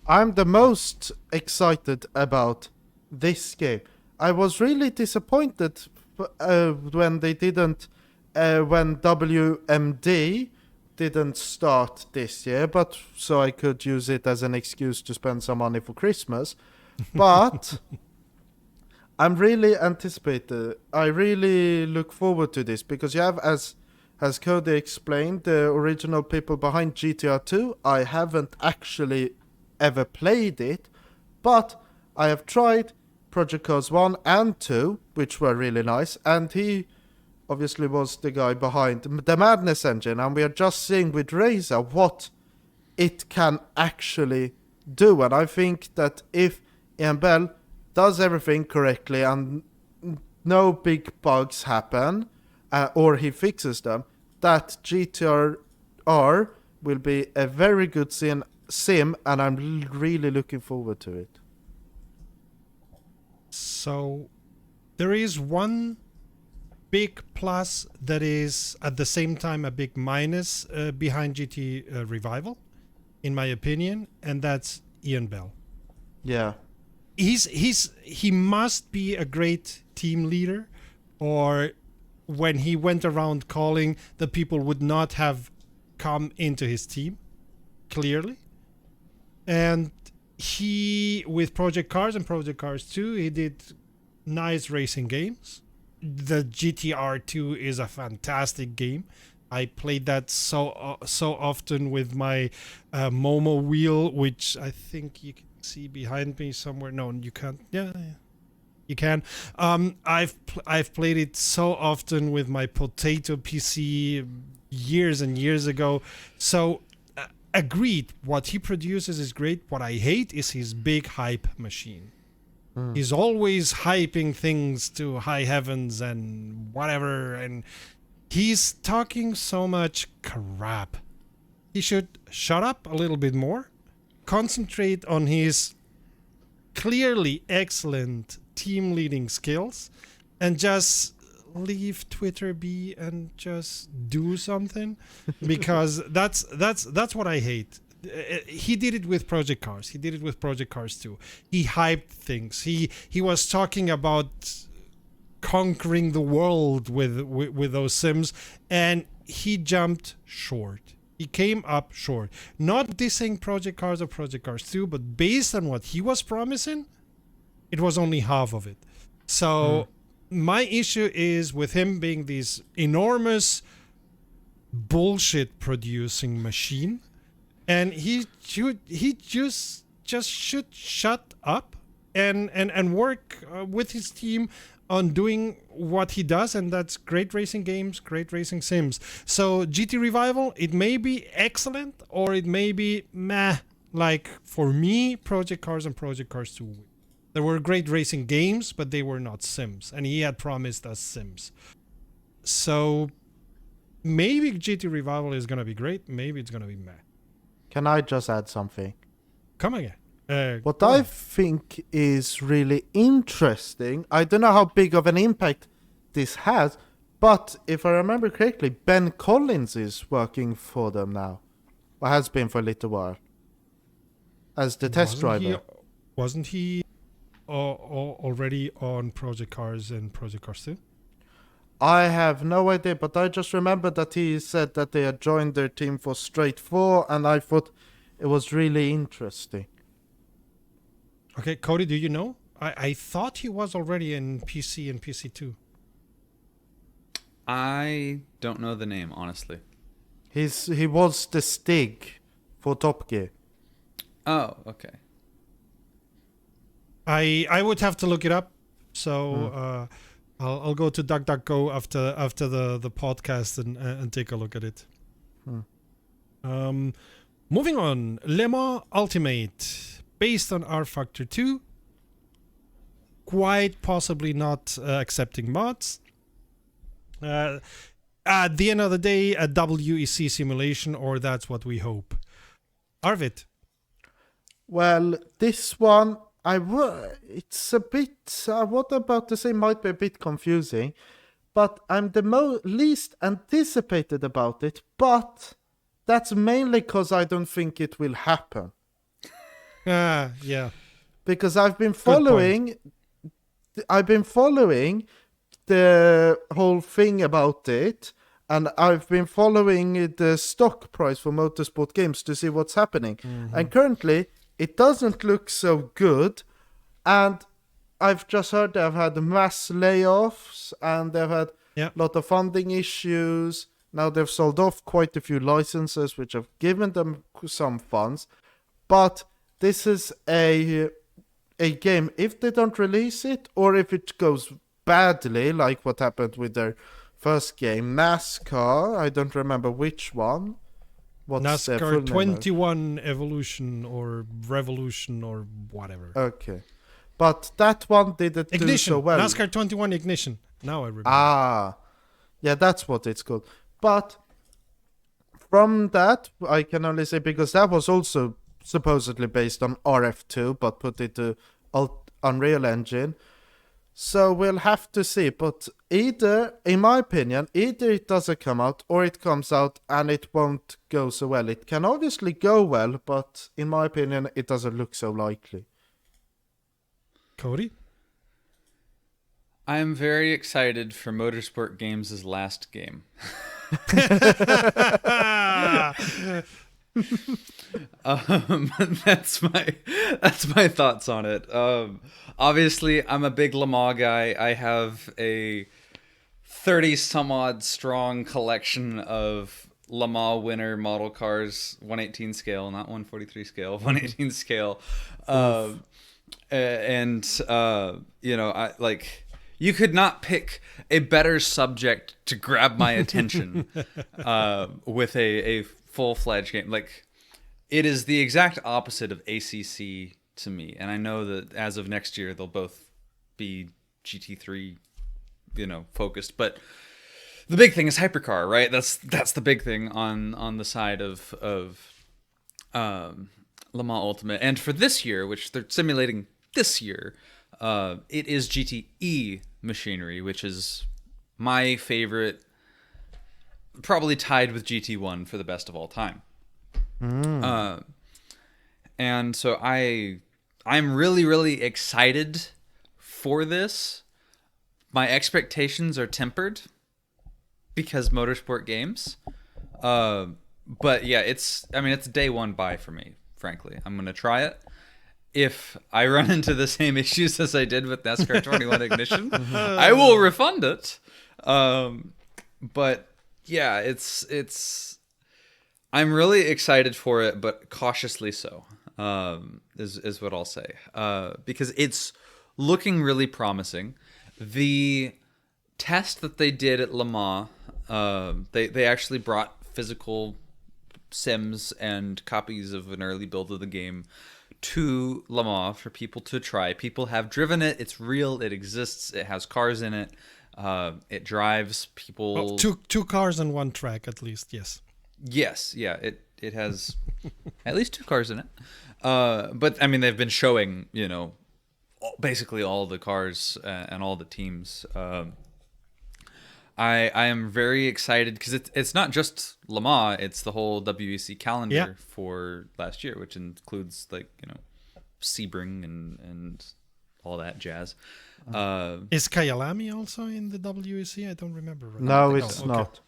I'm the most excited about this game. I was really disappointed when they didn't, when WMD didn't start this year, but so I could use it as an excuse to spend some money for Christmas. But I'm really anticipated. I really look forward to this because you have, as Cody explained, the original people behind GTR2. I haven't actually ever played it, but I have tried Project Cars 1 and 2, which were really nice, and he obviously was the guy behind the Madness engine, and we are just seeing with Razer what it can actually do. And I think that if Ian Bell does everything correctly and no big bugs happen, or he fixes them, that GTR will be a very good sim, and I'm really looking forward to it. So there is one big plus that is at the same time a big minus behind GTRevival, in my opinion, and that's Ian Bell. Yeah. He must be a great team leader, or when he went around calling, the people would not have come into his team, clearly. And he, with Project Cars and Project Cars 2, he did nice racing games. The GTR2 is a fantastic game. I played that so often with my Momo wheel, which I think you can see behind me somewhere. No, you can't. Yeah, you can. I've played it so often with my Potato PC years and years ago. So agreed, what he produces is great. What I hate is his big hype machine. He's always hyping things to high heavens and whatever, and he's talking so much crap. He should shut up a little bit more, concentrate on his clearly excellent team leading skills, and just leave Twitter be and just do something, because that's what I hate. He did it with Project Cars. He did it with Project Cars 2. He hyped things. He was talking about conquering the world with those sims, and he jumped short. He came up short. Not dissing Project Cars or Project Cars 2, but based on what he was promising, it was only half of it. So my issue is with him being this enormous bullshit producing machine, and he just should shut up and work with his team on doing what he does, and that's great racing games, great racing sims. So GTRevival, it may be excellent or it may be meh. Like for me, Project Cars and Project Cars 2, there were great racing games, but they were not sims, and he had promised us sims. So maybe GTRevival is gonna be great, maybe it's gonna be meh. Can I just add something? Come again. What I think is really interesting, I don't know how big of an impact this has, but if I remember correctly, Ben Collins is working for them now, or has been for a little while, as the test driver. Wasn't he already on Project Cars and Project Cars 2? I have no idea, but I just remember that he said that they had joined their team for Straight 4, and I thought it was really interesting. Okay, Cody, do you know? I thought he was already in PC and PC2. I don't know the name, honestly. He was the Stig for Top Gear. Oh, okay. I would have to look it up. So I'll go to DuckDuckGo after the podcast and take a look at it. Moving on, Le Mans Ultimate. Based on rFactor 2, quite possibly not accepting mods. At the end of the day, a WEC simulation, or that's what we hope. Arvid? Well, this one, it's a bit, what I'm about to say might be a bit confusing, but I'm the least anticipated about it, but that's mainly because I don't think it will happen. Yeah. Because I've been following the whole thing about it, and I've been following the stock price for motorsport games to see what's happening. Mm-hmm. And currently, it doesn't look so good. And I've just heard they've had mass layoffs, and they've had a lot of funding issues. Now they've sold off quite a few licenses, which have given them some funds. But this is a game, if they don't release it, or if it goes badly, like what happened with their first game, NASCAR, I don't remember which one. What's NASCAR 21 Evolution or Revolution or whatever. Okay. But that one didn't do so well. NASCAR 21 Ignition. Now I remember. Yeah, that's what it's called. But from that, I can only say, because that was also supposedly based on RF2, but put it to Unreal Engine. So we'll have to see. But either, in my opinion, either it doesn't come out or it comes out and it won't go so well. It can obviously go well, but in my opinion, it doesn't look so likely. Cody? I am very excited for Motorsport Games' last game. That's my thoughts on it. Obviously, I'm a big Le Mans guy. I have a 30 some odd strong collection of Le Mans winner model cars, 118 scale, not 143 scale, 118 scale. I like. You could not pick a better subject to grab my attention with a full-fledged game. Like, it is the exact opposite of ACC to me. And I know that as of next year, they'll both be GT3, focused. But the big thing is hypercar, right? That's the big thing on the side of Le Mans Ultimate. And for this year, which they're simulating this year, it is GTE machinery, which is my favorite, probably tied with GT1 for the best of all time. And so I'm really, really excited for this. My expectations are tempered because Motorsport Games. But yeah, it's day one buy for me, frankly. I'm going to try it. If I run into the same issues as I did with NASCAR 21 Ignition, I will refund it. But Yeah, it's. I'm really excited for it, but cautiously so. Is what I'll say. Because it's looking really promising. The test that they did at Le Mans, they actually brought physical sims and copies of an early build of the game to Le Mans for people to try. People have driven it. It's real. It exists. It has cars in it. It drives. People. Well, two cars on one track at least. Yes. Yes. Yeah. It has at least 2 cars in it. But I mean, they've been showing, basically all the cars and all the teams. I am very excited because it's not just Le Mans, it's the whole WEC calendar for last year, which includes Sebring and all that jazz. Is Kyalami also in the WEC? I don't remember. Right no, it's not.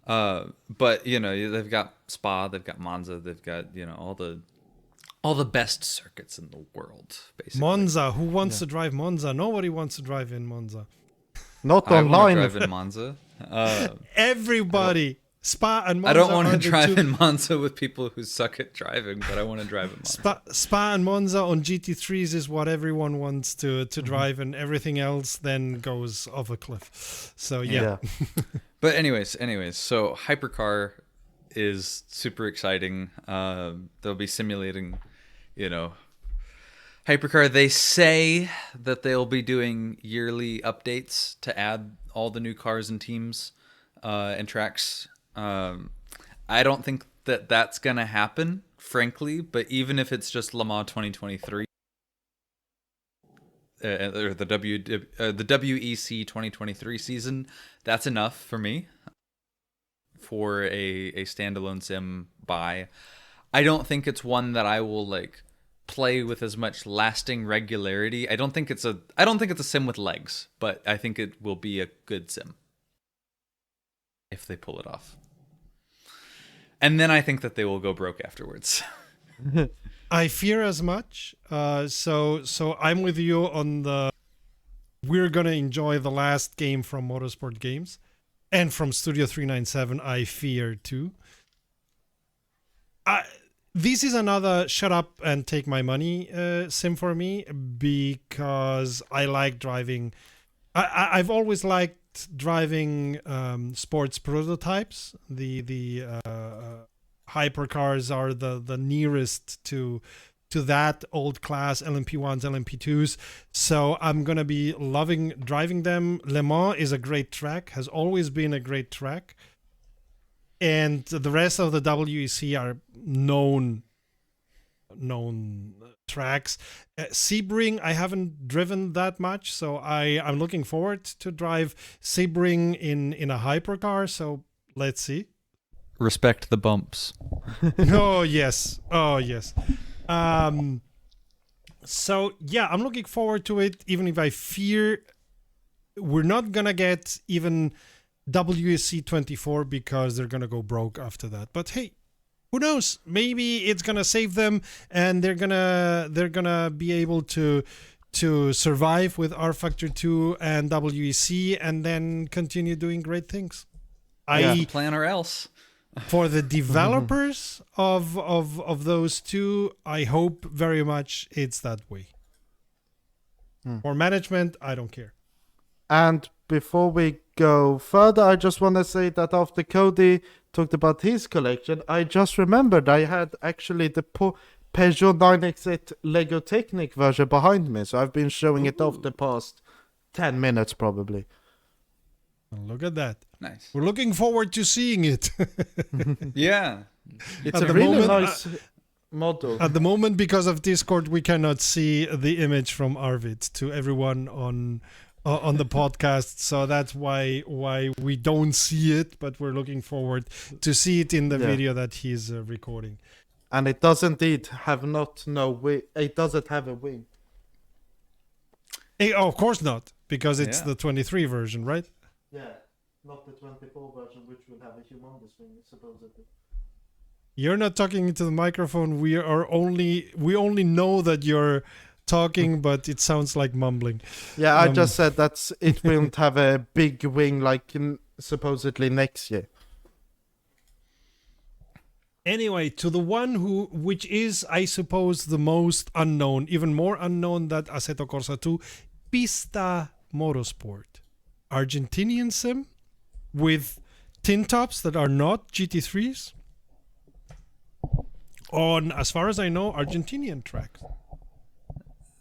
But they've got Spa, they've got Monza, they've got all the best circuits in the world, basically. Monza, who wants to drive Monza? Nobody wants to drive in Monza. Not I online. I want to drive in Monza. Everybody. Spa and Monza. I don't want to drive in Monza with people who suck at driving, but I want to drive in Monza. Spa and Monza on GT3s is what everyone wants to drive, and everything else then goes off a cliff. So yeah. But anyways, so Hypercar is super exciting. They'll be simulating, Hypercar. They say that they'll be doing yearly updates to add all the new cars and teams and tracks. I don't think that that's going to happen, frankly, but even if it's just Le Mans 2023 or the WEC 2023 season, that's enough for me for a standalone sim buy. I don't think it's one that I will play with as much lasting regularity. I don't think it's a sim with legs, but I think it will be a good sim if they pull it off. And then I think that they will go broke afterwards. I fear as much. So I'm with you on the. We're gonna enjoy the last game from Motorsport Games, and from Studio 397. I fear too. This is another shut up and take my money sim for me, because I like driving. I've always liked driving sports prototypes. The hypercars are the nearest to that old class LMP1s, LMP2s. So I'm gonna be loving driving them. Le Mans is a great track, has always been a great track, and the rest of the WEC are known tracks. Sebring, I haven't driven that much, so I'm looking forward to drive Sebring in a hypercar. So let's see. Respect the bumps. Oh yes. So yeah, I'm looking forward to it, even if I fear we're not gonna get even WEC 24 because they're gonna go broke after that. But hey, who knows? Maybe it's gonna save them, and they're gonna be able to survive with rFactor 2 and WEC, and then continue doing great things. Plan or else. For the developers of those two, I hope very much it's that way. For management, I don't care. And before we go further, I just want to say that after Cody talked about his collection, I just remembered I had actually the Peugeot 9X8 Lego Technic version behind me, so I've been showing it off the past 10 minutes probably. Look at that. Nice. We're looking forward to seeing it. Yeah. It's a really nice model. At the moment, because of Discord, we cannot see the image from Arvid to everyone on the podcast, so that's why we don't see it, but we're looking forward to see it in the video that he's recording. And it does indeed have it doesn't have a wing. Of course not, because it's the 23 version, right? Yeah, not the 24 version, which will have a humongous wing, supposedly. You're not talking into the microphone. We only know that you're talking, but it sounds like mumbling. Yeah, I just said it won't have a big wing like supposedly next year. Anyway, to the one which is, I suppose, the most unknown, even more unknown than Assetto Corsa 2, Pista Motorsport. Argentinian sim with tin tops that are not GT3s on, as far as I know, Argentinian tracks.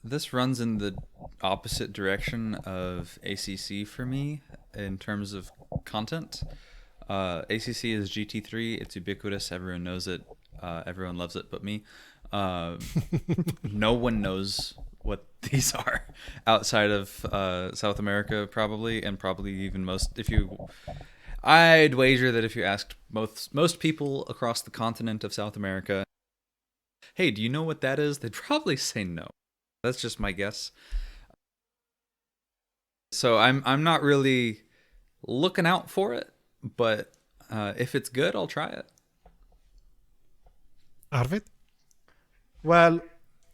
This runs in the opposite direction of ACC for me in terms of content. ACC is GT3. It's ubiquitous. Everyone knows it. Everyone loves it but me. No one knows what these are outside of South America, probably, and probably even most. I'd wager that if you asked most people across the continent of South America, hey, do you know what that is? They'd probably say no. That's just my guess. So I'm not really looking out for it, but if it's good, I'll try it. Arvid? Well,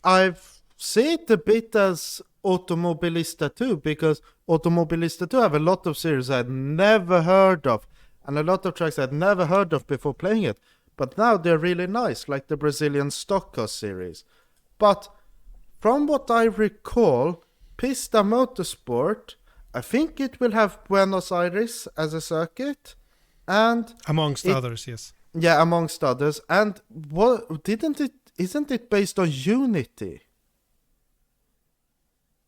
I've seen it a bit as Automobilista 2, because Automobilista 2 have a lot of series I'd never heard of, and a lot of tracks I'd never heard of before playing it. But now they're really nice, like the Brazilian Stock Car series. But from what I recall, Pista Motorsport, I think it will have Buenos Aires as a circuit, and Amongst others, yes. yeah, amongst others. And isn't it based on Unity?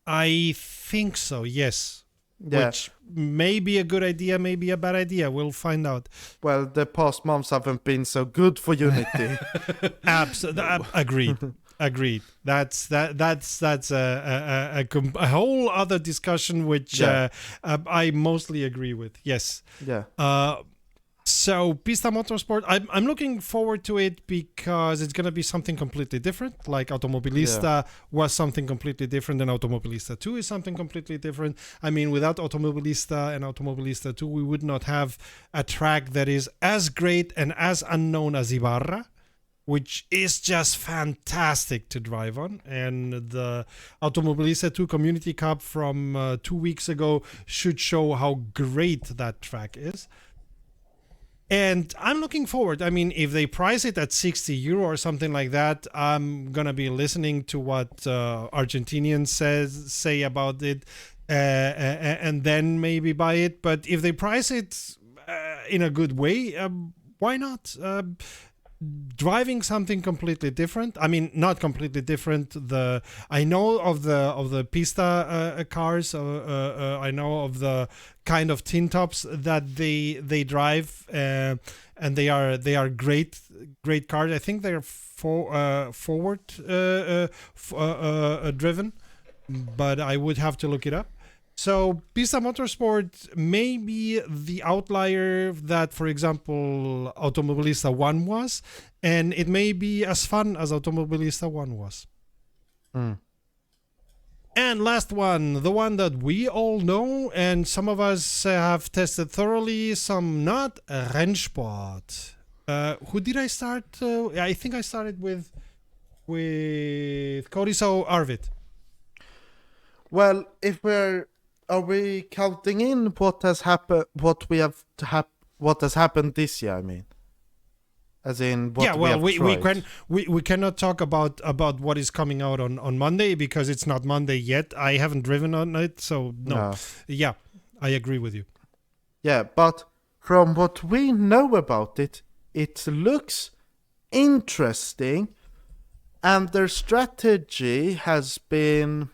I think so, yes. Yeah. Which may be a good idea, may be a bad idea. We'll find out. Well, the past months haven't been so good for Unity. Agreed. Agreed. That's a whole other discussion, which I mostly agree with. Yes. Yeah. So Pista Motorsport, I'm looking forward to it because it's gonna be something completely different. Like Automobilista was something completely different, and Automobilista 2 is something completely different. I mean, without Automobilista and Automobilista 2, we would not have a track that is as great and as unknown as Ibarra, which is just fantastic to drive on. And the Automobilista 2 Community Cup from 2 weeks ago should show how great that track is. And I'm looking forward. I mean, if they price it at €60 or something like that, I'm going to be listening to what Argentinians say about it and then maybe buy it. But if they price it in a good way, why not? Driving something completely different. I mean, not completely different. I know of the Pista cars. I know of the kind of tin tops that they drive, and they are great cars. I think they're forward driven, but I would have to look it up. So Pista Motorsport may be the outlier that, for example, Automobilista 1 was, and it may be as fun as Automobilista 1 was. Mm. And last one, the one that we all know, and some of us have tested thoroughly, some not, Rennsport. Who did I start? I think I started with Cody, so Arvid. Well, are we counting in what has happened? What has happened this year? I mean, as in what we cannot talk about what is coming out on Monday because it's not Monday yet. I haven't driven on it, so no. Yeah, I agree with you. Yeah, but from what we know about it, it looks interesting, and their strategy has been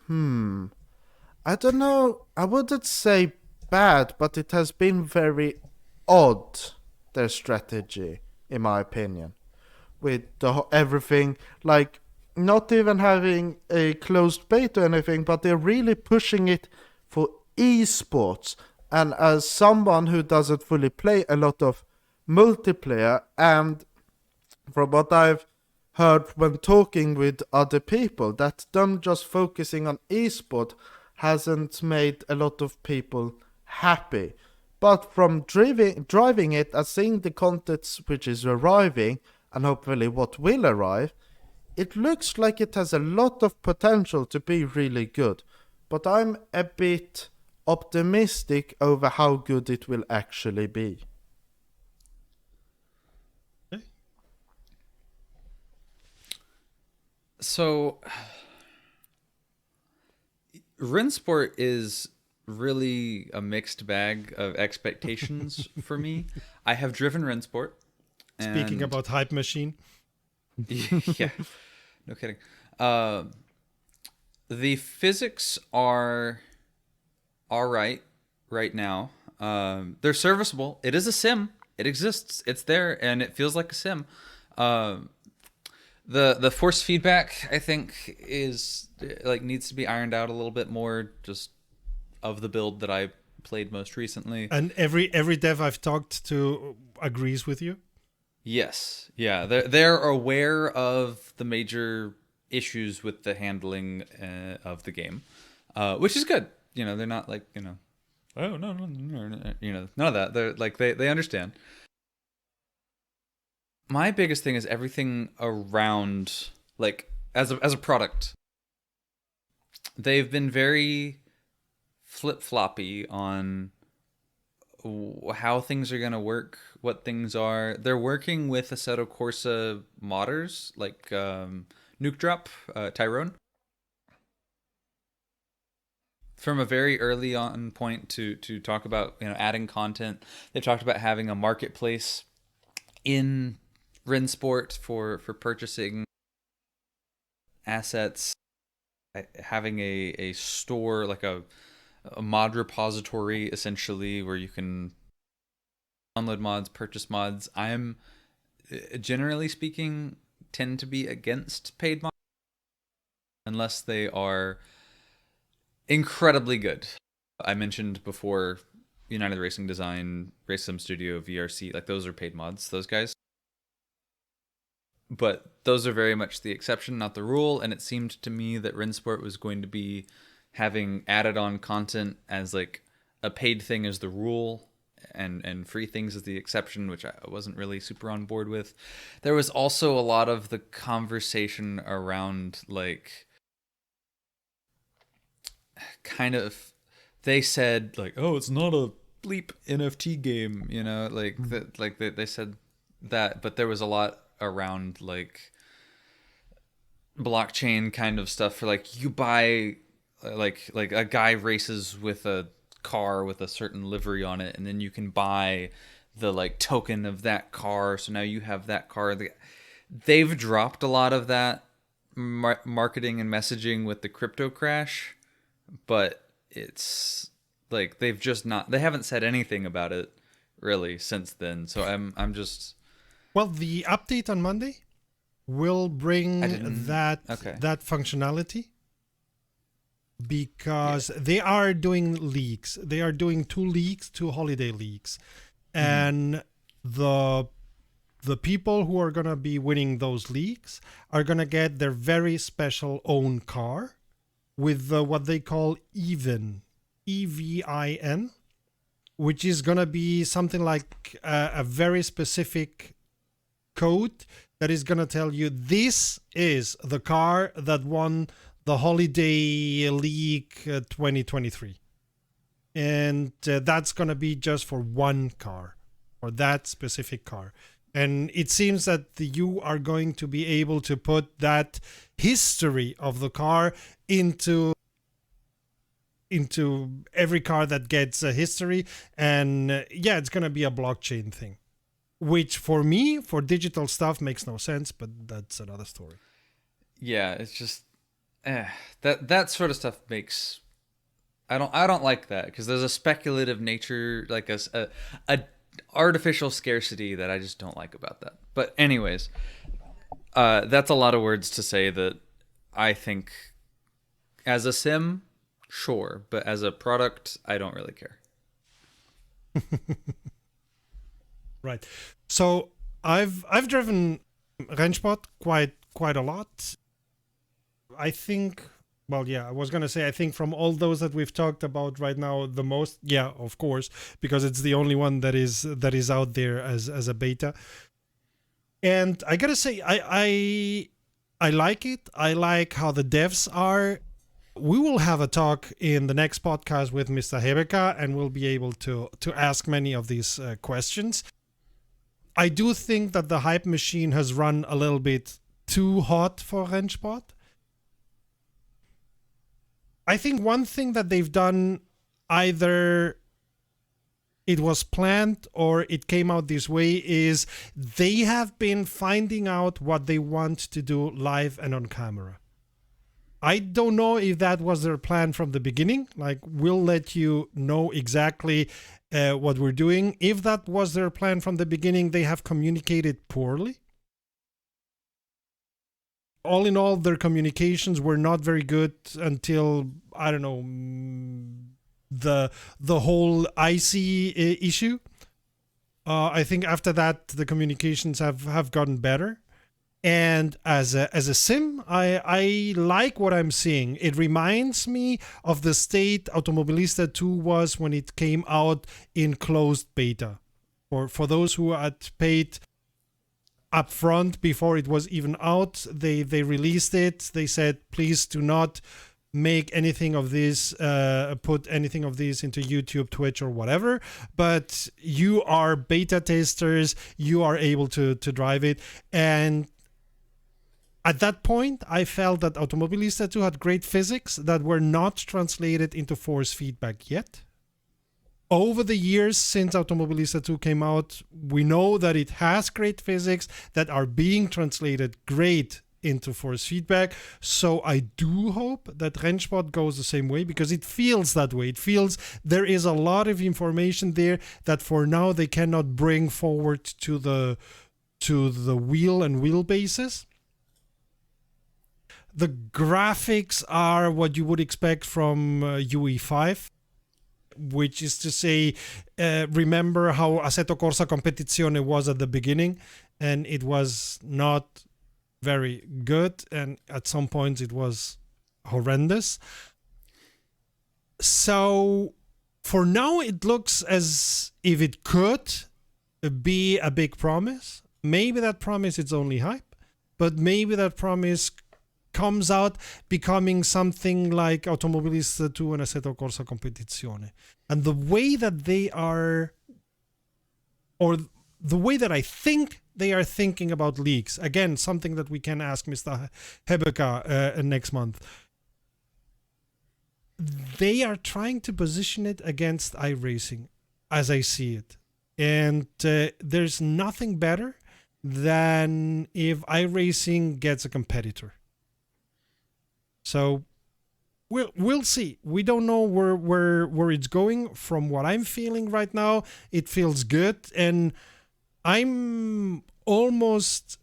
I don't know, I wouldn't say bad, but it has been very odd, their strategy, in my opinion. With everything, like, not even having a closed beta or anything, but they're really pushing it for esports. And as someone who doesn't fully play a lot of multiplayer, and from what I've heard when talking with other people, that them just focusing on esport hasn't made a lot of people happy. But from driving it and seeing the content which is arriving, and hopefully what will arrive, it looks like it has a lot of potential to be really good. But I'm a bit optimistic over how good it will actually be. So, Rennsport is really a mixed bag of expectations for me. I have driven Rennsport. Speaking about hype machine. Yeah, no kidding. The physics are all right now. They're serviceable. It is a sim. It exists. It's there, and it feels like a sim. The force feedback, I think, is like needs to be ironed out a little bit more, just of the build that I played most recently. And every dev I've talked to agrees with you. Yes, yeah, they're aware of the major issues with the handling of the game, which is good. You know, they're not like, you know, oh no, you know, none of that. They're like they understand. My biggest thing is everything around, like, as a product. They've been very flip-floppy on how things are going to work, what things are. They're working with Assetto Corsa modders, like Nuke Drop, Tyrone. From a very early on point to talk about, you know, adding content. They've talked about having a marketplace in Rennsport for purchasing assets, having a store, like a mod repository, essentially, where you can download mods, purchase mods. I'm, generally speaking, tend to be against paid mods unless they are incredibly good. I mentioned before United Racing Design, Raceroom Studio, VRC, like those are paid mods, those guys. But those are very much the exception, not the rule. And it seemed to me that Rennsport was going to be having added on content as like a paid thing as the rule, and free things as the exception, which I wasn't really super on board with. There was also a lot of the conversation around, like, kind of, they said like, oh, it's not a bleep NFT game, you know, like that, like they said that, but there was a lot around like blockchain kind of stuff for, like, you buy like a guy races with a car with a certain livery on it, and then you can buy the like token of that car, so now you have that car. They've dropped a lot of that marketing and messaging with the crypto crash, but it's like they haven't said anything about it really since then. So I'm just, well, the update on Monday will bring that functionality, because they are doing leaks. They are doing 2 holiday leaks, and the people who are gonna be winning those leaks are gonna get their very special own car with what they call EVIN, EVIN, which is gonna be something like a very specific code that is gonna tell you this is the car that won the Holiday League 2023, and that's gonna be just for one car, or that specific car. And it seems that you are going to be able to put that history of the car into every car that gets a history. And yeah, it's gonna be a blockchain thing, which for me, for digital stuff, makes no sense, but that's another story. Yeah, it's just that sort of stuff makes, I don't like that, because there's a speculative nature, like a artificial scarcity that I just don't like about that. But anyways, that's a lot of words to say that I think as a sim, sure, but as a product, I don't really care. Right. So I've driven Rennsport quite a lot. I think, well, yeah, I was gonna say, I think from all those that we've talked about right now, the most, yeah, of course, because it's the only one that is out there as a beta. And I gotta say, I like it. I like how the devs are. We will have a talk in the next podcast with Mr. Hebeka, and we'll be able to ask many of these questions. I do think that the hype machine has run a little bit too hot for Rennsport. I think one thing that they've done, either it was planned or it came out this way, is they have been finding out what they want to do live and on camera. I don't know if that was their plan from the beginning. Like, we'll let you know exactly what we're doing. If that was their plan from the beginning, they have communicated poorly. All in all, their communications were not very good until, I don't know, the whole IC issue. I think after that, the communications have gotten better. And as a sim, I like what I'm seeing. It reminds me of the state Automobilista 2 was when it came out in closed beta. For those who had paid upfront before it was even out, they released it. They said, please do not make anything of this, put anything of this into YouTube, Twitch, or whatever. But you are beta testers. You are able to drive it. And at that point, I felt that Automobilista 2 had great physics that were not translated into force feedback yet. Over the years since Automobilista 2 came out, we know that it has great physics that are being translated great into force feedback. So I do hope that Rennsport goes the same way, because it feels that way. It feels there is a lot of information there that for now they cannot bring forward to the wheel and wheelbases. The graphics are what you would expect from UE5, which is to say, remember how Assetto Corsa Competizione was at the beginning, and it was not very good, and at some points it was horrendous. So for now, it looks as if it could be a big promise. Maybe that promise is only hype, but maybe that promise comes out becoming something like Automobilista 2 and Assetto Corsa Competizione. And the way that they are, or the way that I think they are thinking about leaks, again, something that we can ask Mr. Hebeka next month. They are trying to position it against iRacing, as I see it. And there's nothing better than if iRacing gets a competitor. So we'll see. We don't know where it's going. From what I'm feeling right now, it feels good, and I'm almost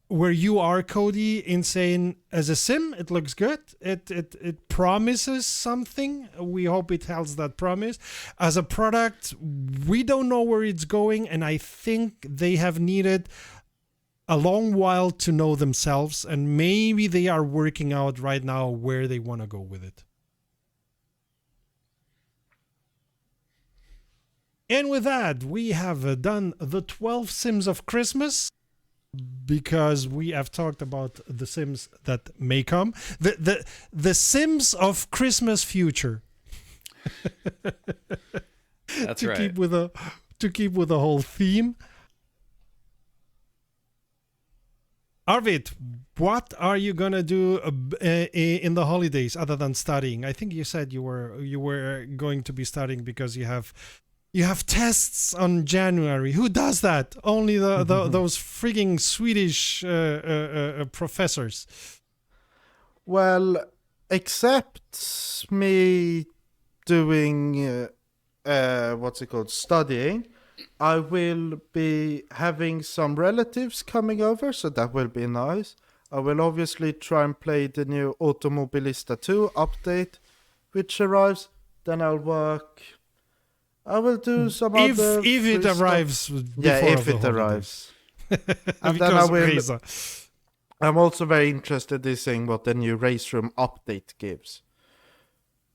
where you are, Cody, in saying as a sim it looks good. It promises something. We hope it holds that promise. As a product, we don't know where it's going, and I think they have needed a long while to know themselves, and maybe they are working out right now where they want to go with it. And with that, we have done the 12 Sims of Christmas, because we have talked about the Sims that may come. The Sims of Christmas future. That's to right. keep with the whole theme. Arvid, what are you gonna do in the holidays other than studying? I think you said you were going to be studying because you have tests on January. Who does that? Only those frigging Swedish professors. Well, except me doing studying, I will be having some relatives coming over, so that will be nice. I will obviously try and play the new Automobilista 2 update, which arrives. Then I'll work. I will do some other. If it arrives before if the it holidays. arrives. And then I will. Reza. I'm also very interested in seeing what the new Raceroom update gives.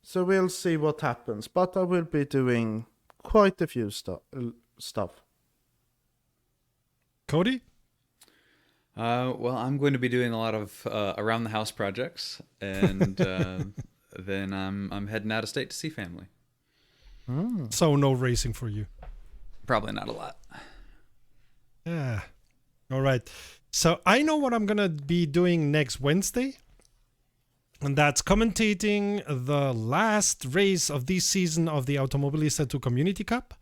So we'll see what happens. But I will be doing quite a few stuff. Cody? Well, I'm going to be doing a lot of around the house projects, and then I'm heading out of state to see family. So no racing for you. Probably not a lot. Yeah. All right. So I know what I'm gonna be doing next Wednesday. and that's commentating the last race of this season of the Automobilista 2 Community Cup,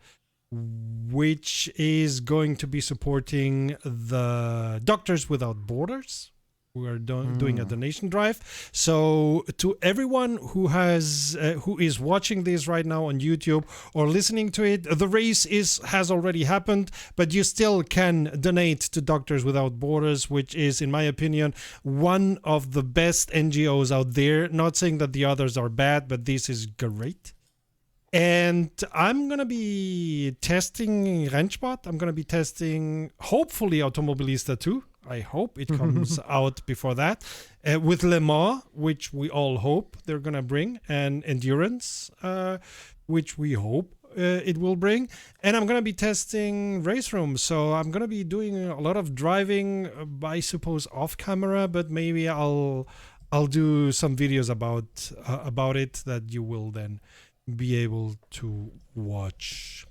which is going to be supporting the Doctors Without Borders, who are doing a donation drive. So to everyone who is watching this right now on YouTube or listening to it, the race has already happened, but you still can donate to Doctors Without Borders, which is, in my opinion, one of the best NGOs out there. Not saying that the others are bad, but this is great. And I'm going to be testing Rennsport. I'm going to be testing, hopefully, Automobilista 2. I hope it comes out before that. With Le Mans, which we all hope they're going to bring, and Endurance, which we hope it will bring. And I'm going to be testing Raceroom. So I'm going to be doing a lot of driving, I suppose, off camera, but maybe I'll do some videos about it that you will then be able to watch.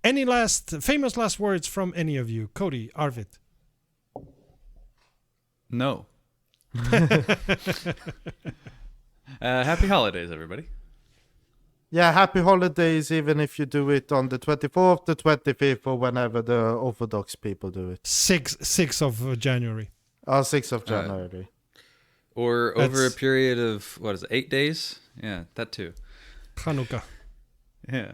Any famous last words from any of you? Cody, Arvid? No. Happy holidays, everybody. Yeah, happy holidays, even if you do it on the 24th, the 25th, or whenever the Orthodox people do it. 6th of January. 6th of January. Or over a period of, 8 days? Yeah, that too. Hanukkah. Yeah.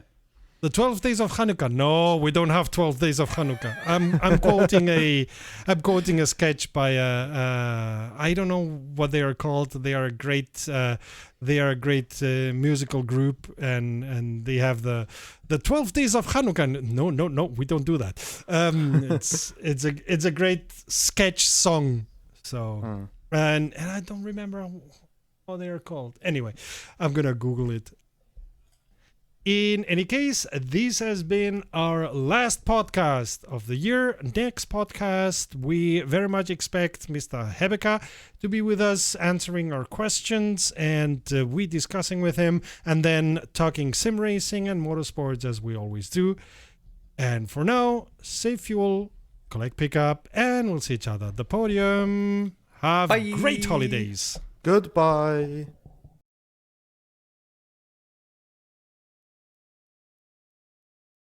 The 12 days of Hanukkah. No, we don't have 12 days of Hanukkah. I'm quoting a sketch by I don't know what they are called. They are a great musical group, and they have the 12 days of Hanukkah. No, we don't do that. It's a great sketch song. So and I don't remember what they are called. Anyway, I'm gonna Google it. In any case, this has been our last podcast of the year. Next podcast, we very much expect Mr. Hebeka to be with us, answering our questions, and we discussing with him, and then talking sim racing and motorsports as we always do. And for now, save fuel, collect pickup, and we'll see each other at the podium. Have Bye. great holidays. Goodbye.